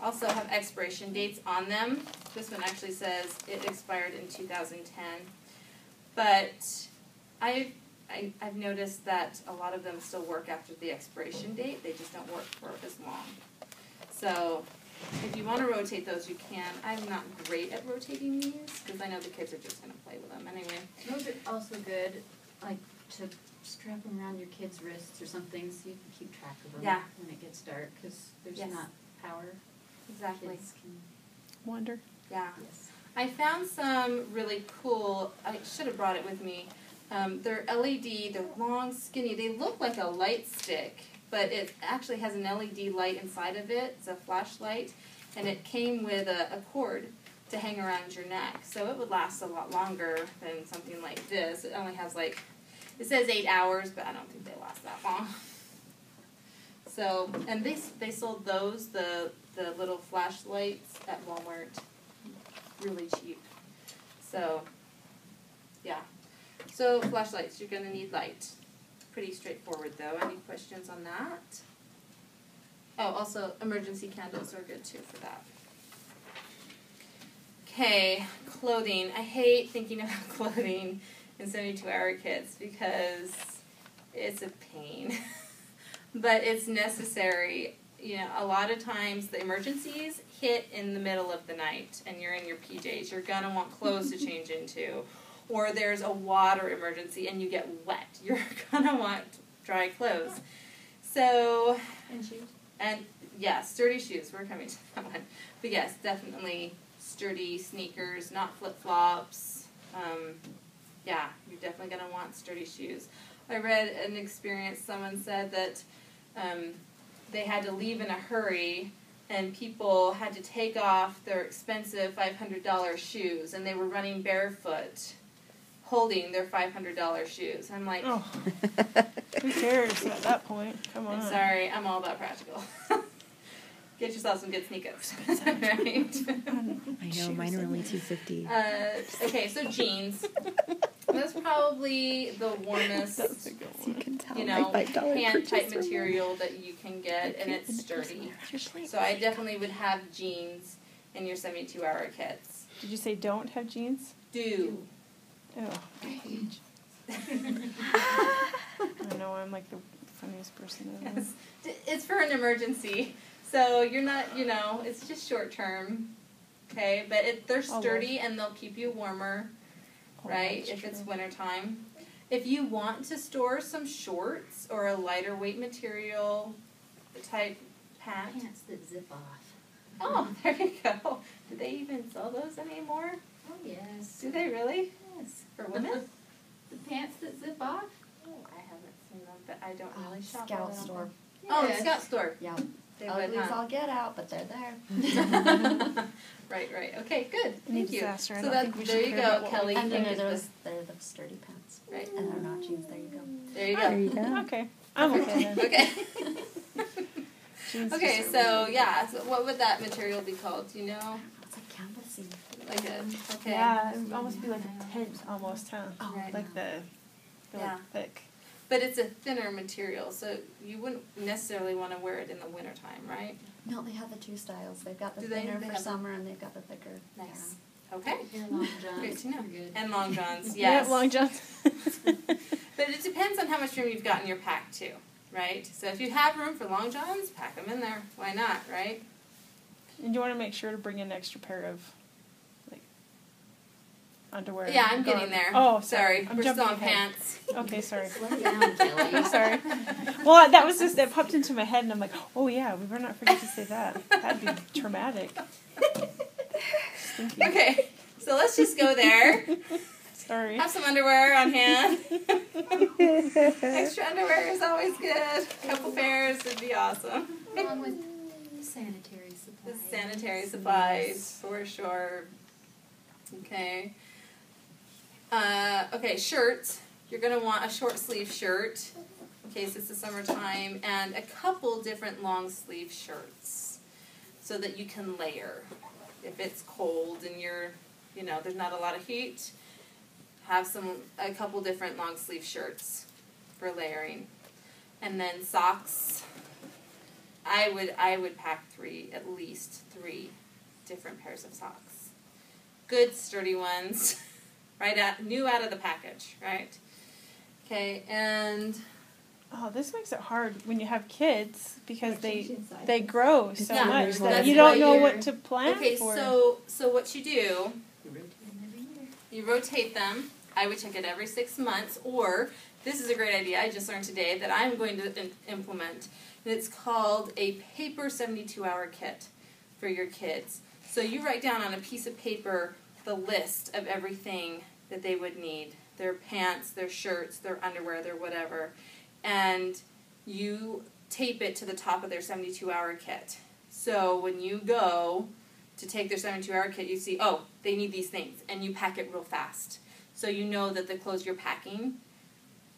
also have expiration dates on them. This one actually says it expired in 2010. But I've noticed that a lot of them still work after the expiration date. They just don't work for as long. So if you want to rotate those, you can. I'm not great at rotating these because I know the kids are just going to play with them anyway. Those are also good, like to strap them around your kids' wrists or something so you can keep track of them when it gets dark because there's not power. Exactly. Kids can Wonder. Yeah. I found some really cool, I should have brought it with me. They're LED, they're long, skinny. They look like a light stick, but it actually has an LED light inside of it. It's a flashlight, and it came with a cord to hang around your neck. So it would last a lot longer than something like this. It only has like, it says 8 hours, but I don't think they last that long. So, and they sold those, the little flashlights at Walmart, really cheap. So, yeah. So, flashlights, you're going to need light. Pretty straightforward, though. Any questions on that? Oh, also, emergency candles are good, too, for that. Okay, clothing. I hate thinking about clothing in 72-hour kits because it's a pain. But it's necessary. You know, a lot of times the emergencies hit in the middle of the night and you're in your PJs. You're going to want clothes to change into. Or there's a water emergency and you get wet. You're going to want dry clothes. So, and shoes. And yeah, sturdy shoes. We're coming to that one. But yes, definitely sturdy sneakers, not flip-flops. Yeah, you're definitely going to want sturdy shoes. I read an experience, someone said that they had to leave in a hurry and people had to take off their expensive $500 shoes and they were running barefoot holding their $500 shoes. I'm like, oh, who cares at that point? Come on. I'm sorry, I'm all about practical. Get yourself some good sneakers. Right? I know, mine are only $2.50. Okay, so jeans. That's probably the warmest, So you can tell you know, my $5 hand type purchase material that you can get, and it's sturdy. So I definitely would have jeans in your 72-hour kits. Did you say don't have jeans? Do. Oh, I know, I'm like the funniest person ever. Yes. It's for an emergency. So you're not, you know, it's just short term. Okay, but they're sturdy and they'll keep you warmer, right, if it's wintertime. If you want to store some shorts or a lighter weight material type pant. Pants that zip off. Oh, there you go. Do they even sell those anymore? Oh, yes. Do they really? Yes. For women? The pants that zip off? Oh, I haven't seen them, but I don't really shop Scout at them. store. Oh, Yes. the Scout store. Yeah. They Ugly would, as huh? all get out, but they're there. Right. Okay, good. Thank you. Disaster. I So don't think we there should you care about go, what Kelly. And then Think they're it's they're the sturdy pants. Right. And they're not jeans. There you go. There you There go. you go. Okay, I'm okay then. Okay. Jeans Okay, just so yeah, so what would that material be called? Do you know? It's like canvassing. Like a okay. Yeah, it would almost be like a tent almost, huh? Oh, Right. Like the Yeah. like thick. But it's a thinner material, so you wouldn't necessarily want to wear it in the wintertime, right? No, they have the two styles. They've got the Do they? thinner They for have- summer, and they've got the thicker. Nice. Okay. Your long johns. Great to know. are good. And long johns, Yeah, yes. long johns. But it depends on how much room you've got in your pack too, right? So if you have room for long johns, pack them in there. Why not, right? And you want to make sure to bring an extra pair of like underwear. Yeah, I'm getting there. Oh, sorry. I'm We're still jumping on ahead. pants. Okay, sorry. Slow down, Kelly. Sorry. Well, that was just, that popped into my head, and I'm like, oh yeah, we better not forget to say that. That'd be traumatic. Stinky. Okay, so let's just go there. Sorry. Have some underwear on hand. Extra underwear is always good. A couple pairs would be awesome. Along with sanitary The supplies. sanitary supplies, for sure. Okay. Okay, shirts. You're going to want a short sleeve shirt in case it's the summertime, and a couple different long sleeve shirts so that you can layer if it's cold and you're you know, there's not a lot of heat, have a couple different long sleeve shirts for layering. And then socks, I would pack at least three different pairs of socks. Good sturdy ones, new out of the package, right? Okay, and Oh, this makes it hard when you have kids because they grow so Yeah, much that that's you don't why know you're- what to plan okay, for. so what you do, you rotate them. I would check it every 6 months, or this is a great idea I just learned today that I'm going to implement. And it's called a paper 72-hour kit for your kids. So you write down on a piece of paper the list of everything that they would need. Their pants, their shirts, their underwear, their whatever. And you tape it to the top of their 72-hour kit. So when you go to take their 72-hour kit, you see, oh, they need these things, and you pack it real fast. So you know that the clothes you're packing,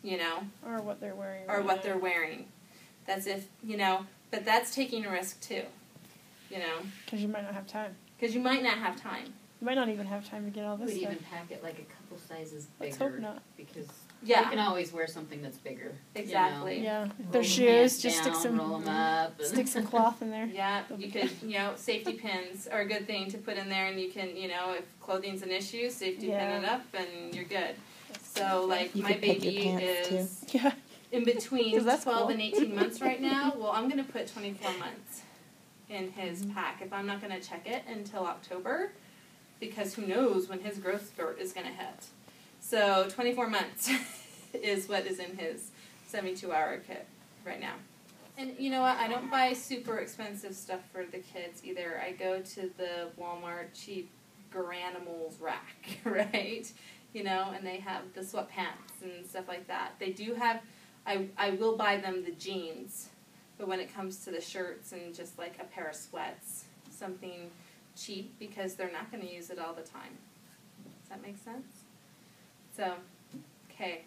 you know, or what they're wearing. or what they're wearing. That's but that's taking a risk too, you know. Because you might not have time. Because you might not have time. You might not even have time to get all I this would stuff. even pack it like a couple sizes bigger. Let's hope not. Because Yeah. you can always wear something that's bigger. Exactly. Yeah. Roll Their the shoes, pants just down, stick roll them up. stick some cloth in there. Yeah, They'll you be could, safety pins are a good thing to put in there, and you can, if clothing's an issue, safety pin it up, and you're good. So, like, You my could pick your baby pants, is Yeah. in between 'Cause 12 that's cool. and 18 months right now. Well, I'm going to put 24 months in his pack if I'm not going to check it until October, because who knows when his growth spurt is going to hit. So 24 months is what is in his 72-hour kit right now. And you know what? I don't buy super expensive stuff for the kids either. I go to the Walmart cheap Garanimals rack, right? And they have the sweatpants and stuff like that. They do have, I will buy them the jeans, but when it comes to the shirts and just like a pair of sweats, something cheap, because they're not going to use it all the time. Does that make sense? So, okay.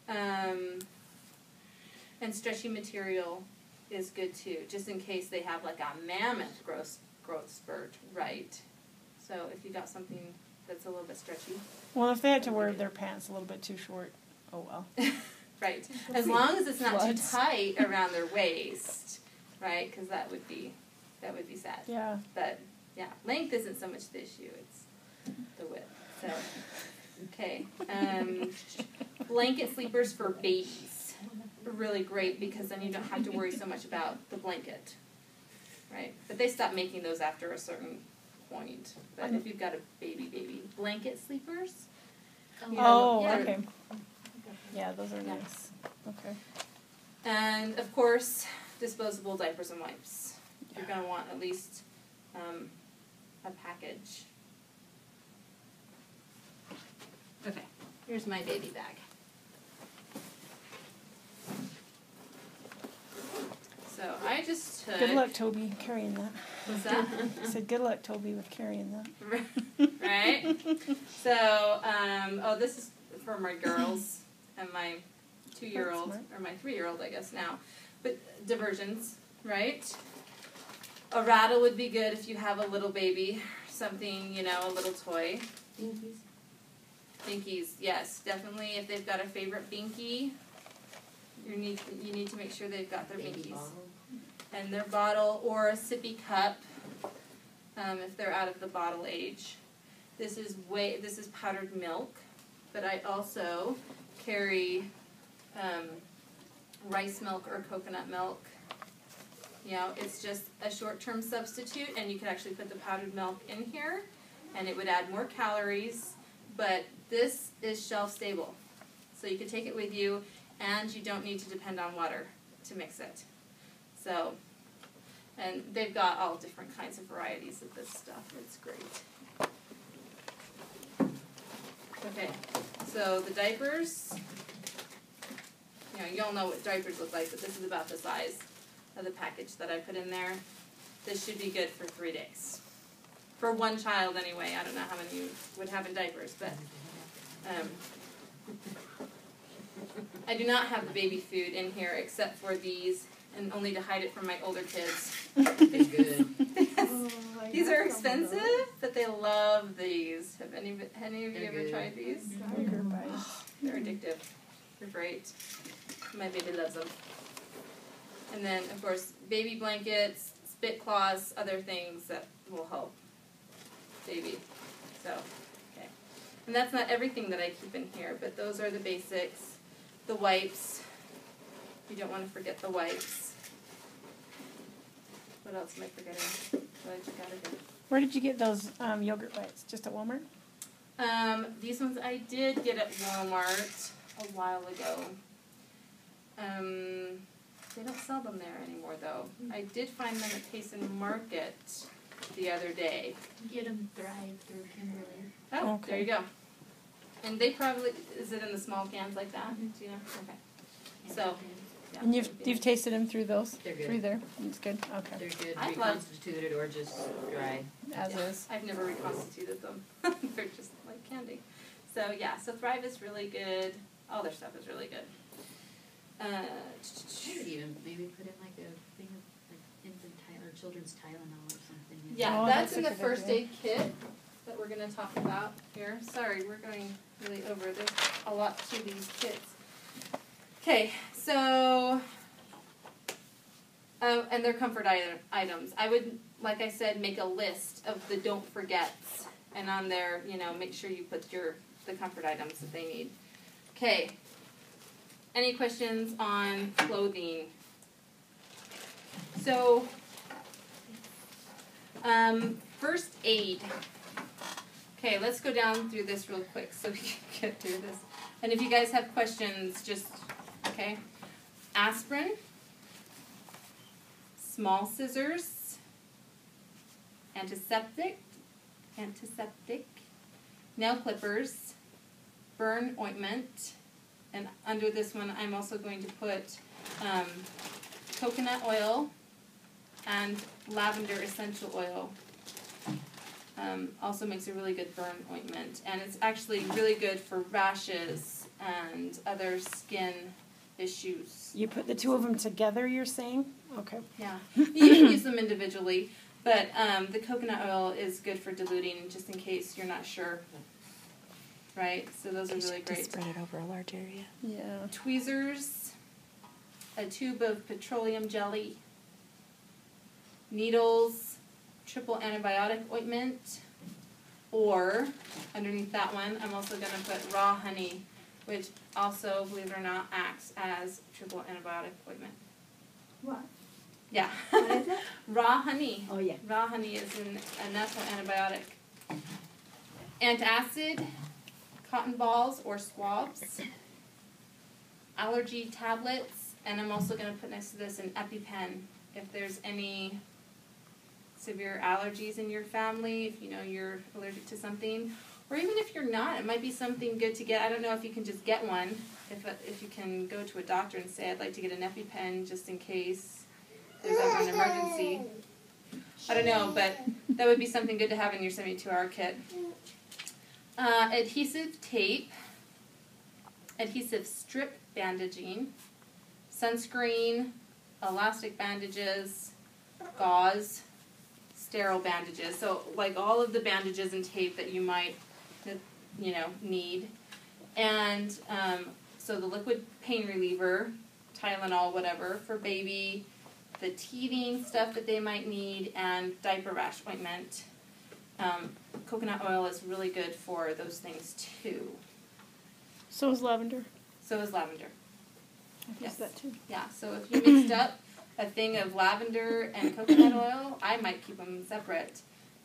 And stretchy material is good too, just in case they have like a mammoth growth spurt, right? So if you got something that's a little bit stretchy. Well, if they had to wear their pants a little bit too short, oh well. Right. As long as it's not too Floods. tight around their waist, right? Because that would be sad. Yeah. But yeah, length isn't so much the issue; it's the width. So, okay. Blanket sleepers for babies are really great because then you don't have to worry so much about the blanket, right? But they stop making those after a certain point. But if you've got a baby blanket sleepers. Oh, yeah. okay. Yeah, those are nice. Okay. And of course, disposable diapers and wipes. You're going to want at least a package. Okay, here's my baby bag. So I just took... Good luck, Toby, carrying that. What's that? I said, good luck, Toby, with carrying that. Right? So, this is for my girls and my 2-year-old, That's or my 3-year-old, I guess now. But diversions, right? A rattle would be good if you have a little baby, something, a little toy. Binkies. Binkies, yes, definitely. If they've got a favorite binky, you need to make sure they've got their Baby binkies. bottle. And their bottle or a sippy cup, if they're out of the bottle age. This is powdered milk, but I also carry rice milk or coconut milk. It's just a short-term substitute, and you could actually put the powdered milk in here, and it would add more calories, but this is shelf-stable. So you could take it with you, and you don't need to depend on water to mix it. So, and they've got all different kinds of varieties of this stuff. It's great. Okay, so the diapers, you all know what diapers look like, but this is about the size of the package that I put in there. This should be good for 3 days. For one child anyway. I don't know how many you would have in diapers, but I do not have the baby food in here except for these, and only to hide it from my older kids. Good. Because These are expensive, but they love these. Have any of you ever tried these? Yogurt bites. They're addictive. They're great. My baby loves them. And then, of course, baby blankets, spit cloths, other things that will help baby. So, okay. And that's not everything that I keep in here, but those are the basics. The wipes. You don't want to forget the wipes. What else am I forgetting? What did you got again? Where did you get those yogurt bites? Just at Walmart? These ones I did get at Walmart a while ago. They don't sell them there anymore, though. I did find them at Payson Market the other day. Get them Thrive through Kimberly. Oh, Okay. there you go. And they probably, is it in the small cans like that? Do you know? Okay. So, yeah. And you've tasted them through those? They're good. Through there? It's good? Okay. They're good, I'd love- reconstituted or just dry. As is. I've never reconstituted them. They're just like candy. So, yeah. So Thrive is really good. All their stuff is really good. I would even maybe put in like a thing of like infant or children's Tylenol or something. Yeah, Oh, that's that's in a the good first idea. aid kit that we're going to talk about here. Sorry, we're going really over. There's a lot to these kits. Okay, so, and they're comfort items. I would, like I said, make a list of the don't forgets, and on there, make sure you put the comfort items that they need. Okay, any questions on clothing? So, first aid. Okay, let's go down through this real quick so we can get through this. And if you guys have questions, just, okay. Aspirin, small scissors, antiseptic, nail clippers, burn ointment, and under this one I'm also going to put coconut oil and lavender essential oil. Also makes a really good burn ointment, and it's actually really good for rashes and other skin issues. You put the two of them together, you're saying? Okay. Yeah, you can use them individually, but the coconut oil is good for diluting, just in case you're not sure. Right, so those are really great. Spread it over a large area. Yeah. Tweezers, a tube of petroleum jelly, needles, triple antibiotic ointment, or underneath that one, I'm also going to put raw honey, which also, believe it or not, acts as triple antibiotic ointment. What? Yeah. What is it? Raw honey. Oh, yeah. Raw honey is a natural antibiotic. Antacid, cotton balls or swabs, allergy tablets, and I'm also going to put next to this an EpiPen if there's any severe allergies in your family, if you know you're allergic to something, or even if you're not, it might be something good to get. I don't know if you can just get one, if you can go to a doctor and say, I'd like to get an EpiPen just in case there's ever an emergency. I don't know, but that would be something good to have in your 72-hour kit. Adhesive tape, adhesive strip bandaging, sunscreen, elastic bandages, gauze, sterile bandages. So like all of the bandages and tape that you might, need. And so the liquid pain reliever, Tylenol, whatever, for baby, the teething stuff that they might need, and diaper rash ointment. Coconut oil is really good for those things too. So is lavender. So is lavender. I've Yes. used that too. Yeah, so if you mixed up a thing of lavender and coconut oil, I might keep them separate,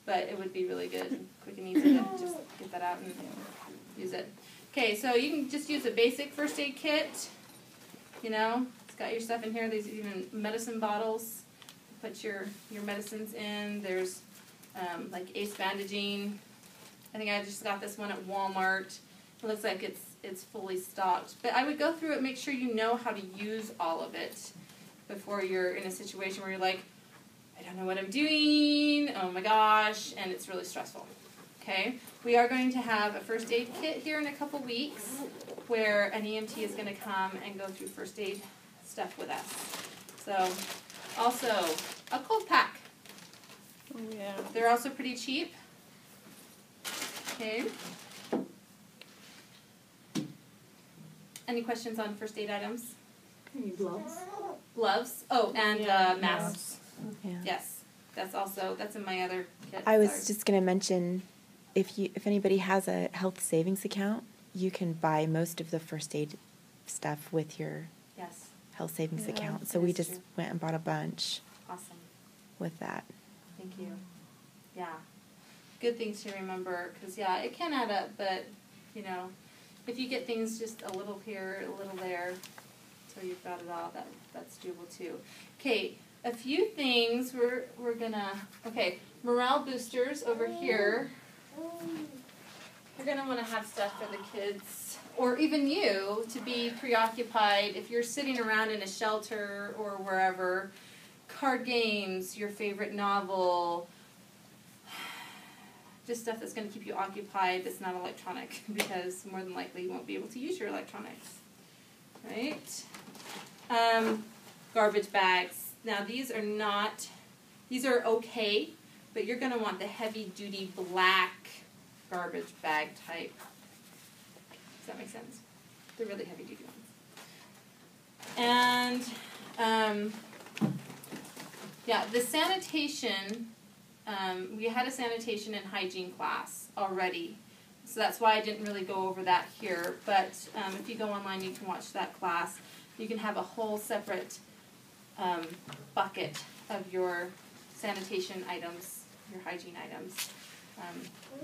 but it would be really good, quick and easy to just get that out and use it. Okay, so you can just use a basic first aid kit. It's got your stuff in here. There's even medicine bottles. Put your medicines in. There's like ACE bandaging. I think I just got this one at Walmart. It looks like it's fully stocked. But I would go through it, make sure you know how to use all of it before you're in a situation where you're like, I don't know what I'm doing, oh my gosh, and it's really stressful. Okay? We are going to have a first aid kit here in a couple weeks where an EMT is going to come and go through first aid stuff with us. So, also, a cold pack. Oh, yeah. They're also pretty cheap. Okay. Any questions on first aid items? Any gloves? Gloves. Oh, and masks. Yeah. Yes, that's in my other kit. I was Sorry. just going to mention, if anybody has a health savings account, you can buy most of the first aid stuff with your Yes. health savings Yeah, account. So that we is just true. went and bought a bunch Awesome. with that. Thank you. Yeah. Good things to remember, because, yeah, it can add up, but, you know, if you get things just a little here, a little there, so you've got it all, that's doable too. Okay, a few things we're gonna, okay, morale boosters over here. You're gonna wanna have stuff for the kids, or even you, to be preoccupied if you're sitting around in a shelter or wherever. Card games, your favorite novel, just stuff that's going to keep you occupied that's not electronic, because more than likely you won't be able to use your electronics. Right? Garbage bags. Now these are okay, but you're going to want the heavy duty black garbage bag type. Does that make sense? The really heavy duty ones. And yeah, the sanitation, we had a sanitation and hygiene class already, so that's why I didn't really go over that here, but if you go online you can watch that class. You can have a whole separate bucket of your sanitation items, your hygiene items.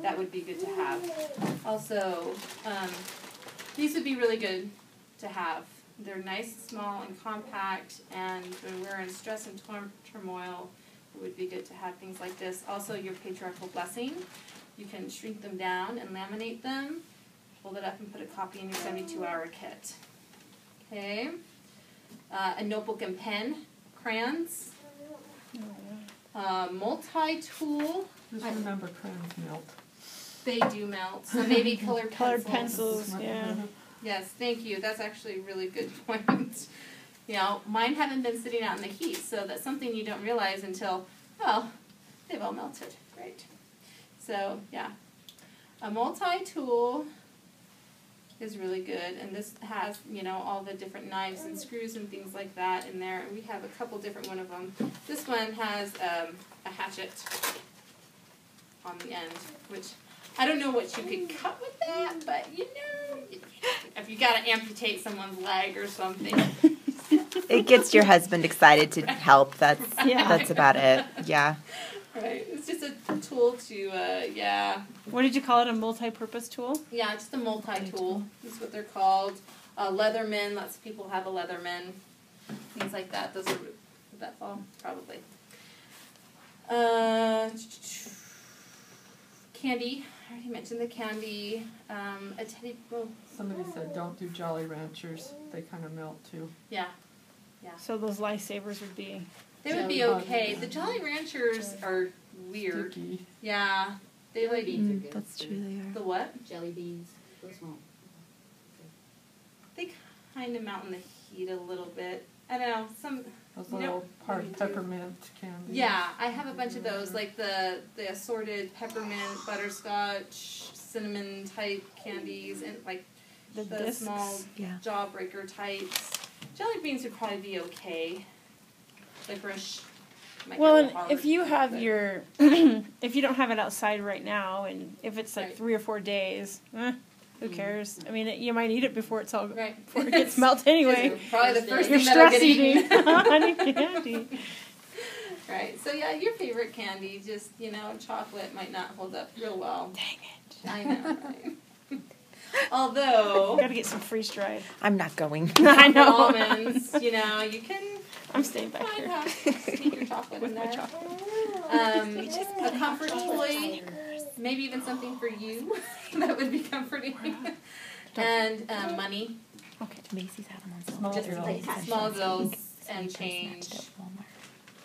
That would be good to have. Also, these would be really good to have. They're nice, small, and compact, and when we're in stress and turmoil, it would be good to have things like this. Also, your patriarchal blessing. You can shrink them down and laminate them, hold it up and put a copy in your 72-hour kit. Okay. A notebook and pen, crayons, multi-tool. Just remember crayons melt. They do melt. So maybe colored pencils, yeah. Yes, thank you. That's actually a really good point. You know, mine haven't been sitting out in the heat, so that's something you don't realize until, well, they've all melted. Right. So, yeah. A multi-tool is really good, and this has, you know, all the different knives and screws and things like that in there, and we have a couple different one of them. This one has a hatchet on the end, which I don't know what you could cut with that, but you know, if you got to amputate someone's leg or something. It gets your husband excited to help. That's Yeah. that's about it. Yeah. Right. It's just a tool to, yeah. What did you call it? A multi-purpose tool? Yeah, just a multi-tool. That's what they're called. Leatherman. Lots of people have a Leatherman. Things like that. Those are, would that fall? Probably. Candy. I already mentioned the candy. A teddy. Oh. Somebody said don't do Jolly Ranchers. They kind of melt too. Yeah. Yeah. So those lifesavers would be. They would be okay. The Jolly Ranchers are weird. Sticky. Yeah. They like. That's true. They are. The what? Jelly beans. Those won't. They kind of melt in the heat a little bit. I don't know. Those You little know, part you do. peppermint candy. Yeah, I have a bunch of those, like the assorted peppermint, butterscotch, cinnamon type candies, and like The the discs. small Yeah. jawbreaker types. Jelly beans would probably be okay. Licorice. Might Well, get a and little hard, if you have but- your, if you don't have it outside right now, and if it's like Right. 3 or 4 days, who cares? I mean, you might eat it before it's all Right. before it gets melted anyway. It's probably the first You're thing that I'll stress get eating eaten. honey candy. Right. So yeah, your favorite candy, just chocolate might not hold up real well. Dang it! I know. Right? Although. Gotta get some freeze dried. I'm not going. I know. Almonds, you can I'm staying back find here out, sneak your chocolate with in my there. chocolate. A comfort toy, maybe even something for you that would be comforting. And money, Okay. Macy's had them on Small just bills. like small bills and change.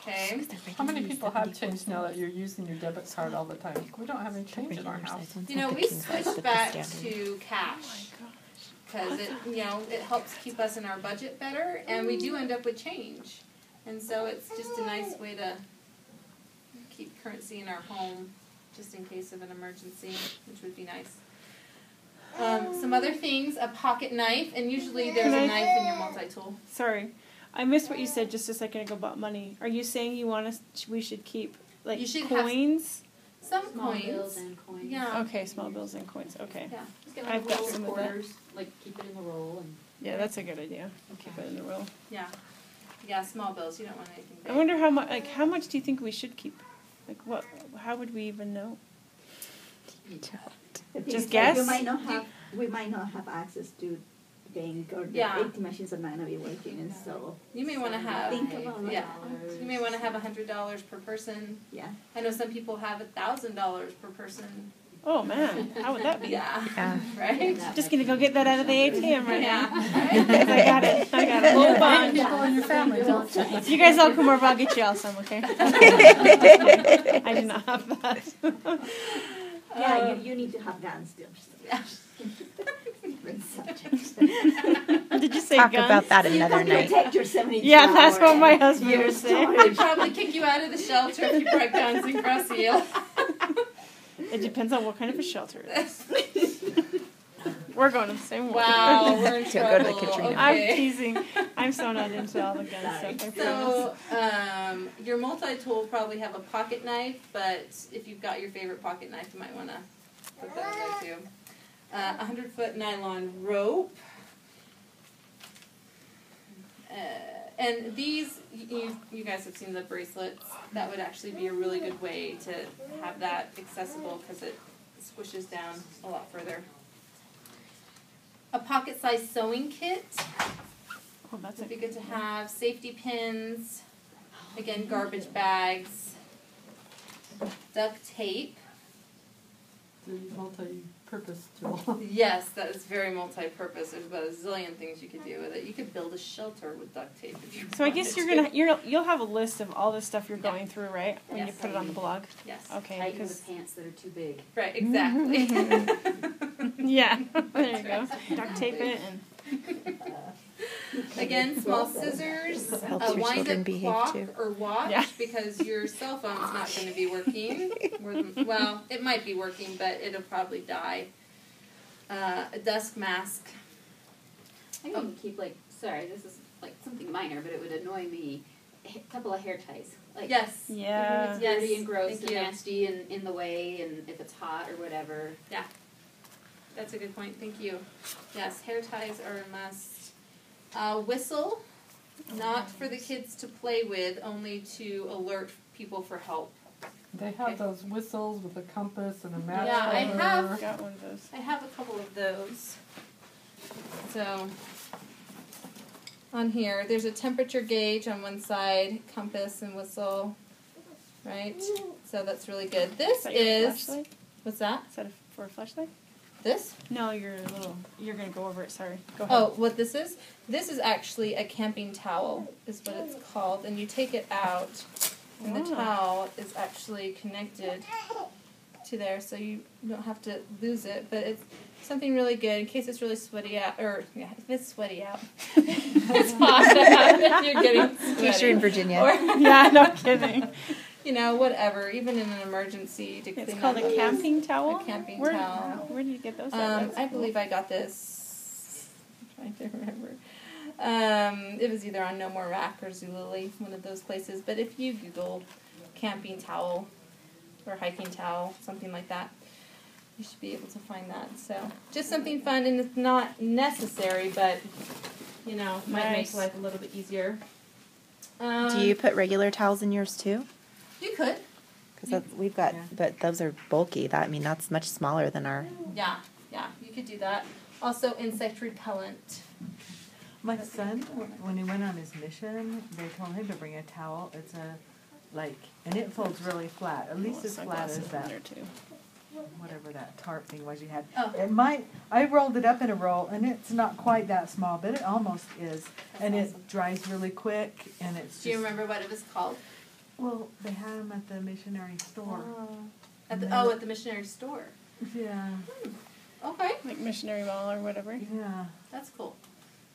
Okay. How many people have change now that you're using your debit card all the time? We don't have any change in our house. We switched back to cash because it helps keep us in our budget better, and we do end up with change, and so it's just a nice way to keep currency in our home, just in case of an emergency, which would be nice. Some other things, a pocket knife, and usually there's a knife in your multi-tool. Sorry, I missed what you said just a second ago about money. Are you saying you want us? We should keep like You should have coins? Some Small coins. bills and coins. Yeah. Okay, small bills and coins. Okay. Yeah. Just get like I've got little some of that. quarters, like keep it in the roll and. Yeah, that's a good idea. Keep it in the roll. Yeah. Yeah, small bills. You don't want anything big. I wonder how much. Like, how much do you think we should keep? Like, what? How would we even know? Just guess? We might not have access to bank or the Yeah. ATM machines are not gonna be working, and so You may want to have. think about it. Yeah. You may want to have $100 per person. Yeah. I know some people have $1,000 per person. Oh man, how would that be? Yeah. Yeah. Right? Just gonna go get that out of the ATM right now. Yeah. I got it. I got it. Hold on. People in your family don't. You guys all come over. I'll get you all some, okay? I do not have that. Yeah, you need to have guns still. Yeah. Different subject. Did you say Talk guns? about that another night. Protect your 72 Yeah, that's what my hour husband year would say. I'd storage. probably kick you out of the shelter if you brought guns and cross you. It depends on what kind of a shelter it is. We're going to the same one. Wow, we're in So go to the trouble. Katrina. I'm Okay. teasing. I'm so not into all the gun stuff. I promise. So, your multi-tool will probably have a pocket knife, but if you've got your favorite pocket knife, you might want to put that in there too. 100-foot nylon rope. And these, you guys have seen the bracelets. That would actually be a really good way to have that accessible because it squishes down a lot further. A pocket-sized sewing kit. Oh, that's Would be good to have. Safety pins. Again, garbage bags. Duct tape. It's a multi-purpose tool. Yes, that is very multi-purpose. There's about a zillion things you could do with it. You could build a shelter with duct tape if you So I guess you'll have a list of all the stuff you're going through, right? When you Yes, put it on the blog. Yes. Okay. Tighten the Because pants that are too big. Right, exactly. yeah, there you go. Duct tape it and. Again, small scissors, Helps a your wind-up children behave, clock too. or watch Yeah. because your cell phone's not going to be working. Well, it might be working, but it'll probably die. A dust mask. I can even keep sorry, this is like something minor, but it would annoy me. A couple of hair ties. Like Yes. Yeah. It's dirty Yes. and gross Thank and you. nasty and in the way, and if it's hot or whatever. That's a good point. Thank you. Yes, hair ties are a must. Whistle, not for the kids to play with, only to alert people for help. They have those whistles with a compass and a match. Yeah, I holder. have. Got one of those. I have a couple of those. So, on here, there's a temperature gauge on one side, compass and whistle, right? So that's really good. This Is that your is, flashlight? what's that? Is that for a flashlight? This? No, you're gonna go over it. Sorry. Go ahead. Oh, what this is? This is actually a camping towel, is what it's called. And you take it out, and the Ah. towel is actually connected to there, so you don't have to lose it. But it's something really good in case it's really sweaty out, or yeah, if it's sweaty out. It's hot out. You're getting In case you're sweaty. in Virginia. Or, Yeah, no kidding. you know, whatever. Even in an emergency to It's clean called up a camping towel. a camping Where, towel. Where did you get those? At? That's I cool. believe I got this. I'm trying to remember. It was either on No More Rack or Zulily, one of those places. But if you Google camping towel or hiking towel, something like that, you should be able to find that. So just something fun, and it's not necessary, but you know, might Nice. make life a little bit easier. Do you put regular towels in yours too? You could. Because we've got, but those are bulky. That's much smaller than our. Yeah, you could do that. Also, insect repellent. My son, when he went on his mission, they told him to bring a towel. It's and it folds really flat. At least as flat as that, whatever that tarp thing was you had. Oh. I rolled it up in a roll, and it's not quite that small, but it almost is. And it dries really quick, and it's just. Do you remember what it was called? Well, they had them at the missionary store. At the missionary store. Yeah. Okay. Like Missionary Mall or whatever. Yeah. That's cool.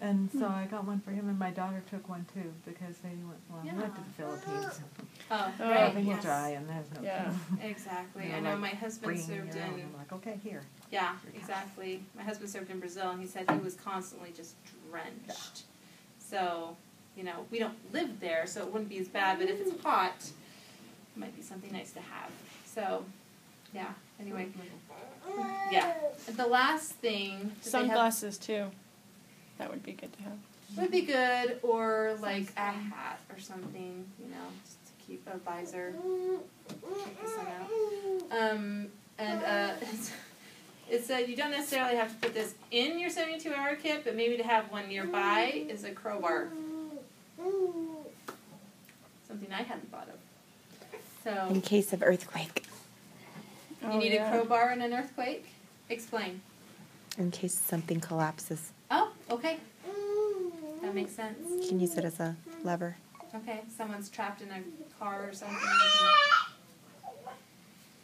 And so I got one for him, and my daughter took one too because they went. Well, we went to Yeah. the Philippines. Oh, Oh, right. Everything will Yes. dry, and there's no. Yeah. Exactly. They're I know like my husband bringing served your own. in. I'm like, okay, here. Yeah, exactly. My husband served in Brazil, and he said he was constantly just drenched. So, you know, we don't live there, so it wouldn't be as bad. But if it's hot, it might be something nice to have. So, yeah. Anyway, yeah. The last thing that they have Sunglasses too. That would be good to have. would be good, or like a hat or something, you know, just to keep a visor. Check the sun out. And it said you don't necessarily have to put this in your 72-hour kit, but maybe to have one nearby is a crowbar. Something I hadn't thought of. So In case of earthquake. you need a crowbar in an earthquake? Explain. In case something collapses. Oh, okay. That makes sense. You can use it as a lever. Okay, someone's trapped in a car or something.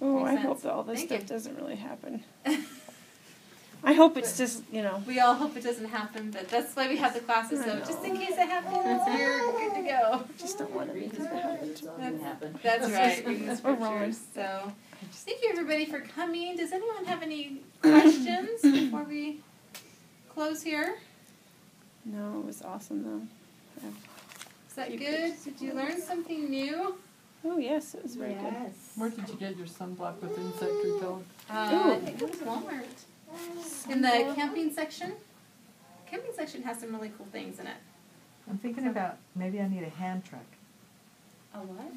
Oh, I Makes hope sense. that all this Thank stuff you. doesn't really happen. I hope it's just, you know. We all hope it doesn't happen, but that's why we have the classes, so just in case it happens, you're good to go. Just don't want anything to happen to them. That's right, reading the Or wrong. scriptures. So, thank you everybody for coming. Does anyone have any questions before we close here? No, it was awesome though. Is that good? Did you learn something new? Oh yes, it was very good. Where did you get your sunblock with insect repellent? I think it was Walmart. In the camping section. Camping section has some really cool things in it. I'm thinking about maybe I need a hand truck. A what?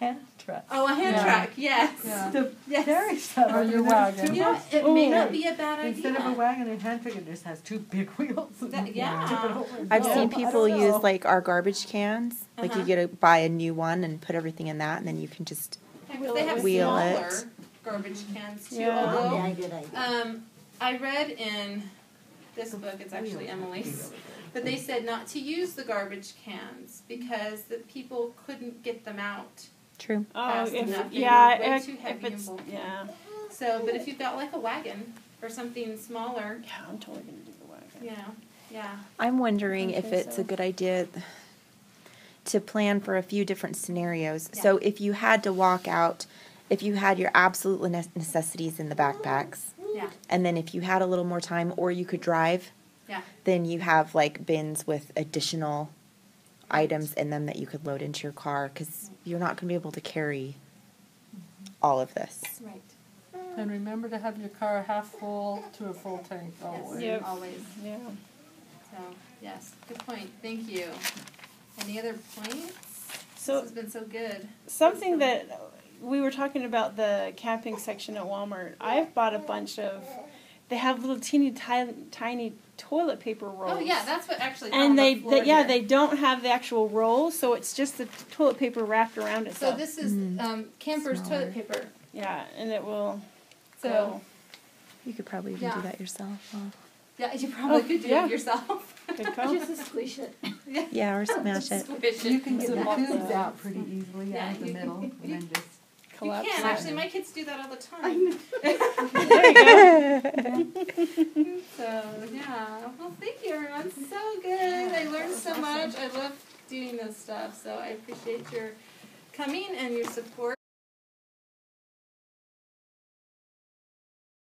Hand truck. Oh, a hand Yeah. truck, yes. Yeah. To Yes. carry stuff. Or your wagon. You know, it may not be a bad idea. Instead of a wagon and hand truck, it just has two big wheels. Yeah. Tip it over and I've go. seen I people don't use know. like our garbage cans. Like Uh-huh. you get to buy a new one and put everything in that, and then you can just They have wheel smaller it. garbage cans too, Yeah. although Yeah, good idea. I read in this book, it's actually Emily's, but they said not to use the garbage cans because the people couldn't get them out. True. Oh, Fast if, enough. They yeah, were way if, too if heavy it's, and bulky. yeah. So, but if you've got like a wagon or something smaller, Yeah, I'm totally gonna do the wagon. you know, yeah. I'm wondering if Okay, it's so- a good idea to plan for a few different scenarios. Yeah. So if you had to walk out, if you had your absolute necessities in the backpacks, Yeah. and then if you had a little more time or you could drive, Yeah. then you have like bins with additional items in them that you could load into your car because you're not going to be able to carry all of this. Right. And remember to have your car half full to a full tank always. Yep. Always. Yeah. So, yes, good point. Thank you. Any other points? So This has been so good. something that we were talking about the camping section at Walmart. I've bought a bunch of. They have little tiny toilet paper rolls. Oh yeah, that's what actually. fell And on the they, floor yeah, here. they don't have the actual roll, so it's just the toilet paper wrapped around So itself. this is Camper's Smaller. toilet paper. Yeah, and it will. So go. You could probably even Yeah. do that yourself. Well, yeah, you probably could do yeah. it yourself. Good call. Just squish it. yeah, or smash it. Squish You it. can get the Some tubes boxes. out pretty easily Yeah, out of the you can- middle, and then just. You Collapse can it. actually. My kids do that all the time. There you go. So yeah. Well, thank you, everyone. So good. I learned so much. I love doing this stuff. So I appreciate your coming and your support.